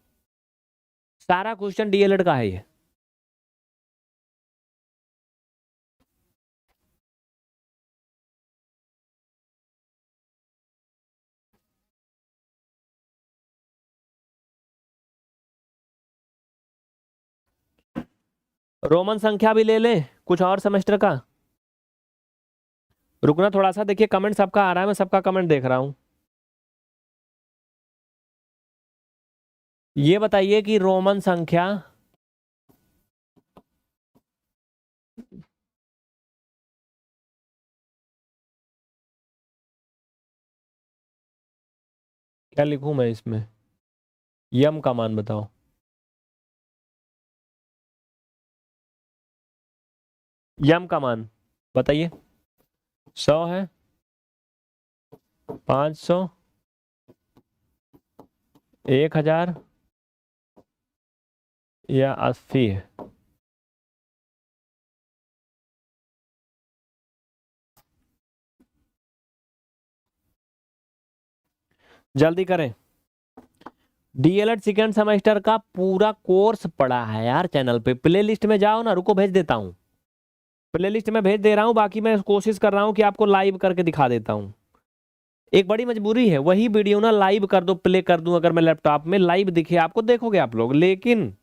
सारा क्वेश्चन डीएलएड का है ये। रोमन संख्या भी ले लें कुछ और सेमेस्टर का? रुकना थोड़ा सा, देखिए कमेंट सबका आ रहा है, मैं सबका कमेंट देख रहा हूं। ये बताइए कि रोमन संख्या क्या लिखूं मैं इसमें? यम का मान बताओ। यम का मान बताइए। 100 है, 500, 1000 या 80 है? जल्दी करें। डीएलएड सेकेंड सेमेस्टर का पूरा कोर्स पड़ा है यार चैनल पे, प्लेलिस्ट में जाओ ना, रुको भेज देता हूँ, प्लेलिस्ट में भेज दे रहा हूँ। बाकी मैं कोशिश कर रहा हूँ कि आपको लाइव करके दिखा देता हूँ। एक बड़ी मजबूरी है, वही वीडियो ना लाइव कर दो, प्ले कर दूं अगर मैं लैपटॉप में, लाइव दिखे आपको, देखोगे आप लोग। लेकिन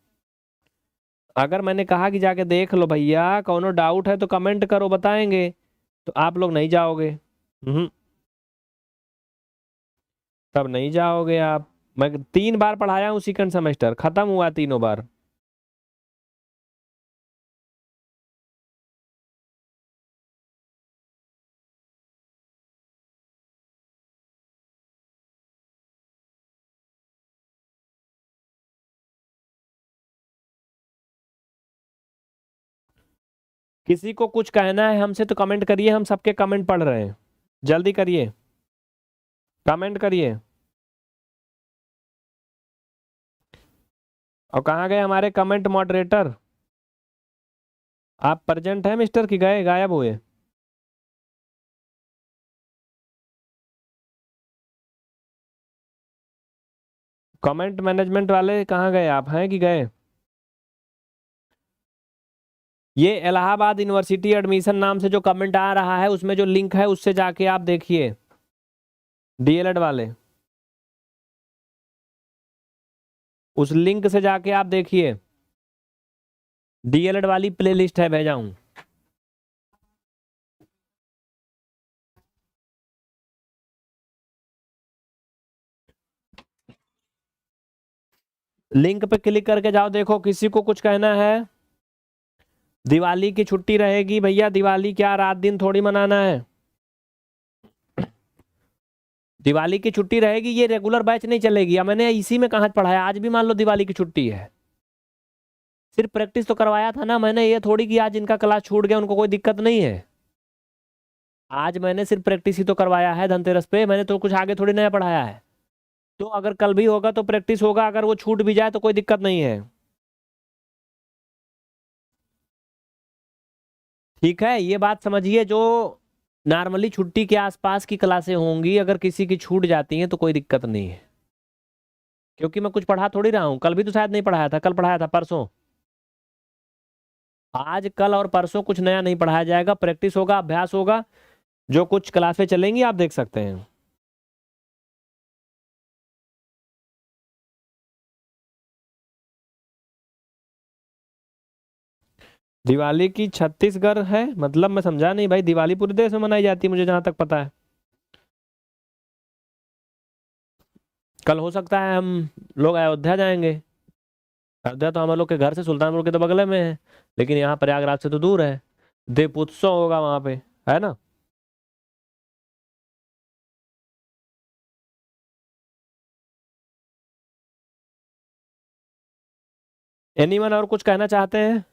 अगर मैंने कहा कि जाके देख लो भैया, कोनो डाउट है तो कमेंट करो, बताएंगे, तो आप लोग नहीं जाओगे। तब नहीं जाओगे आप। मैं 3 बार पढ़ाया हूँ, सेकंड सेमेस्टर खत्म हुआ तीनों बार। किसी को कुछ कहना है हमसे तो कमेंट करिए, हम सबके कमेंट पढ़ रहे हैं, जल्दी करिए, कमेंट करिए। और कहाँ गए हमारे कमेंट मॉडरेटर? आप प्रेजेंट है मिस्टर की गए, गायब हुए? कमेंट मैनेजमेंट वाले कहाँ गए, आप हैं कि गए? ये इलाहाबाद यूनिवर्सिटी एडमिशन नाम से जो कमेंट आ रहा है, उसमें जो लिंक है उससे जाके आप देखिए, डीएलएड वाले, उस लिंक से जाके आप देखिए, डीएलएड वाली प्लेलिस्ट है, भेजा हूं। लिंक पे क्लिक करके जाओ, देखो किसी को कुछ कहना है? दिवाली की छुट्टी रहेगी भैया, दिवाली क्या रात दिन थोड़ी मनाना है, दिवाली की छुट्टी रहेगी, ये रेगुलर बैच नहीं चलेगी। अब मैंने इसी में कहाँ पढ़ाया, आज भी मान लो दिवाली की छुट्टी है, सिर्फ प्रैक्टिस तो करवाया था ना मैंने, ये थोड़ी कि आज इनका क्लास छूट गया उनको कोई दिक्कत नहीं है। आज मैंने सिर्फ प्रैक्टिस ही तो करवाया है धनतेरस पे, मैंने तो कुछ आगे थोड़ी नया पढ़ाया है। तो अगर कल भी होगा तो प्रैक्टिस होगा, अगर वो छूट भी जाए तो कोई दिक्कत नहीं है। ठीक है, ये बात समझिए, जो नॉर्मली छुट्टी के आसपास की क्लासें होंगी, अगर किसी की छूट जाती हैं तो कोई दिक्कत नहीं है, क्योंकि मैं कुछ पढ़ा थोड़ी रहा हूँ। कल भी तो शायद नहीं पढ़ाया था, कल पढ़ाया था, परसों। आज कल और परसों कुछ नया नहीं पढ़ाया जाएगा, प्रैक्टिस होगा, अभ्यास होगा, जो कुछ क्लासें चलेंगी आप देख सकते हैं। दिवाली की छत्तीसगढ़ है मतलब, मैं समझा नहीं भाई, दिवाली पूरे देश में मनाई जाती है मुझे जहां तक पता है। कल हो सकता है हम लोग अयोध्या जाएंगे, अयोध्या तो हम लोग के घर से, सुल्तानपुर के तो बगल में है, लेकिन यहाँ प्रयागराज से तो दूर है। दीपोत्सव होगा वहां पे, है ना? एनीवन और कुछ कहना चाहते हैं?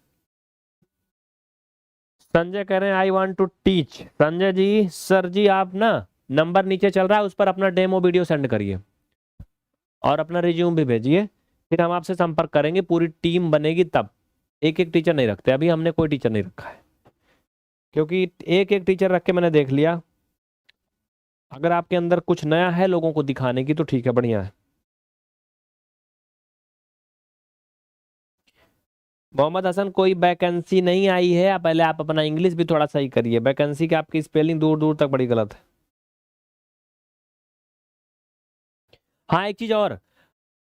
संजय कह रहे हैं I want to teach. Sanjay ji, sir जी, आप ना, नंबर नीचे चल रहा है उस पर अपना डेमो वीडियो सेंड करिए और अपना रिज्यूम भी भेजिए, फिर हम आपसे संपर्क करेंगे, पूरी टीम बनेगी तब। एक एक टीचर नहीं रखते, अभी हमने कोई टीचर नहीं रखा है, क्योंकि एक एक टीचर रख के मैंने देख लिया। अगर आपके अंदर कुछ नया है लोगों को दिखाने की तो ठीक है, बढ़िया है। मोहम्मद हसन, कोई वैकेंसी नहीं आई है, पहले आप अपना इंग्लिश भी थोड़ा सही करिए, वैकेंसी की आपकी स्पेलिंग दूर दूर तक बड़ी गलत है। हाँ, एक चीज और,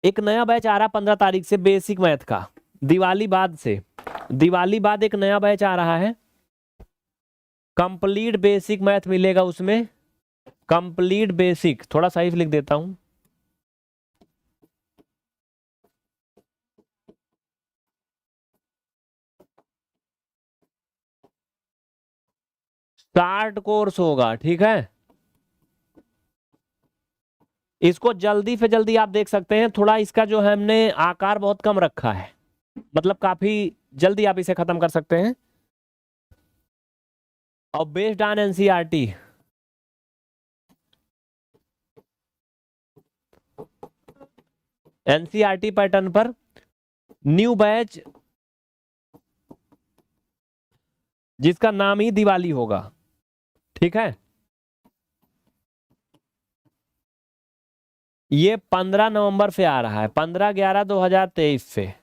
एक नया बैच आ रहा 15 तारीख से, बेसिक मैथ का, दिवाली बाद से। दिवाली बाद एक नया बैच आ रहा है, कंप्लीट बेसिक मैथ मिलेगा उसमें, कंप्लीट बेसिक, थोड़ा साइज लिख देता हूं, स्टार्ट कोर्स होगा, ठीक है। इसको जल्दी से जल्दी आप देख सकते हैं, थोड़ा इसका जो है हमने आकार बहुत कम रखा है, मतलब काफी जल्दी आप इसे खत्म कर सकते हैं। और based on NCERT, NCERT pattern पर न्यू बैच जिसका नाम ही दिवाली होगा, ठीक है। ये 15 नवंबर से आ रहा है, 15/11/2023 से,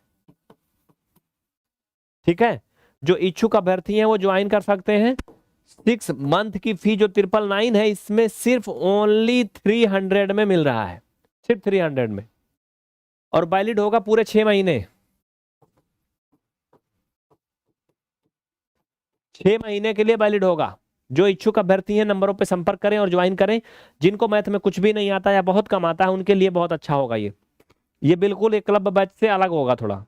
ठीक है। जो इच्छुक अभ्यर्थी हैं वो ज्वाइन कर सकते हैं। 6 मंथ की फी जो 999 है, इसमें सिर्फ ओनली 300 में मिल रहा है, सिर्फ 300 में, और वैलिड होगा पूरे 6 महीने, 6 महीने के लिए वैलिड होगा। जो इच्छुक अभ्यर्थी हैं नंबरों पे संपर्क करें और ज्वाइन करें। जिनको मैथ में कुछ भी नहीं आता या बहुत कम आता है, उनके लिए बहुत अच्छा होगा ये बिल्कुल एक क्लब बैच से अलग होगा थोड़ा।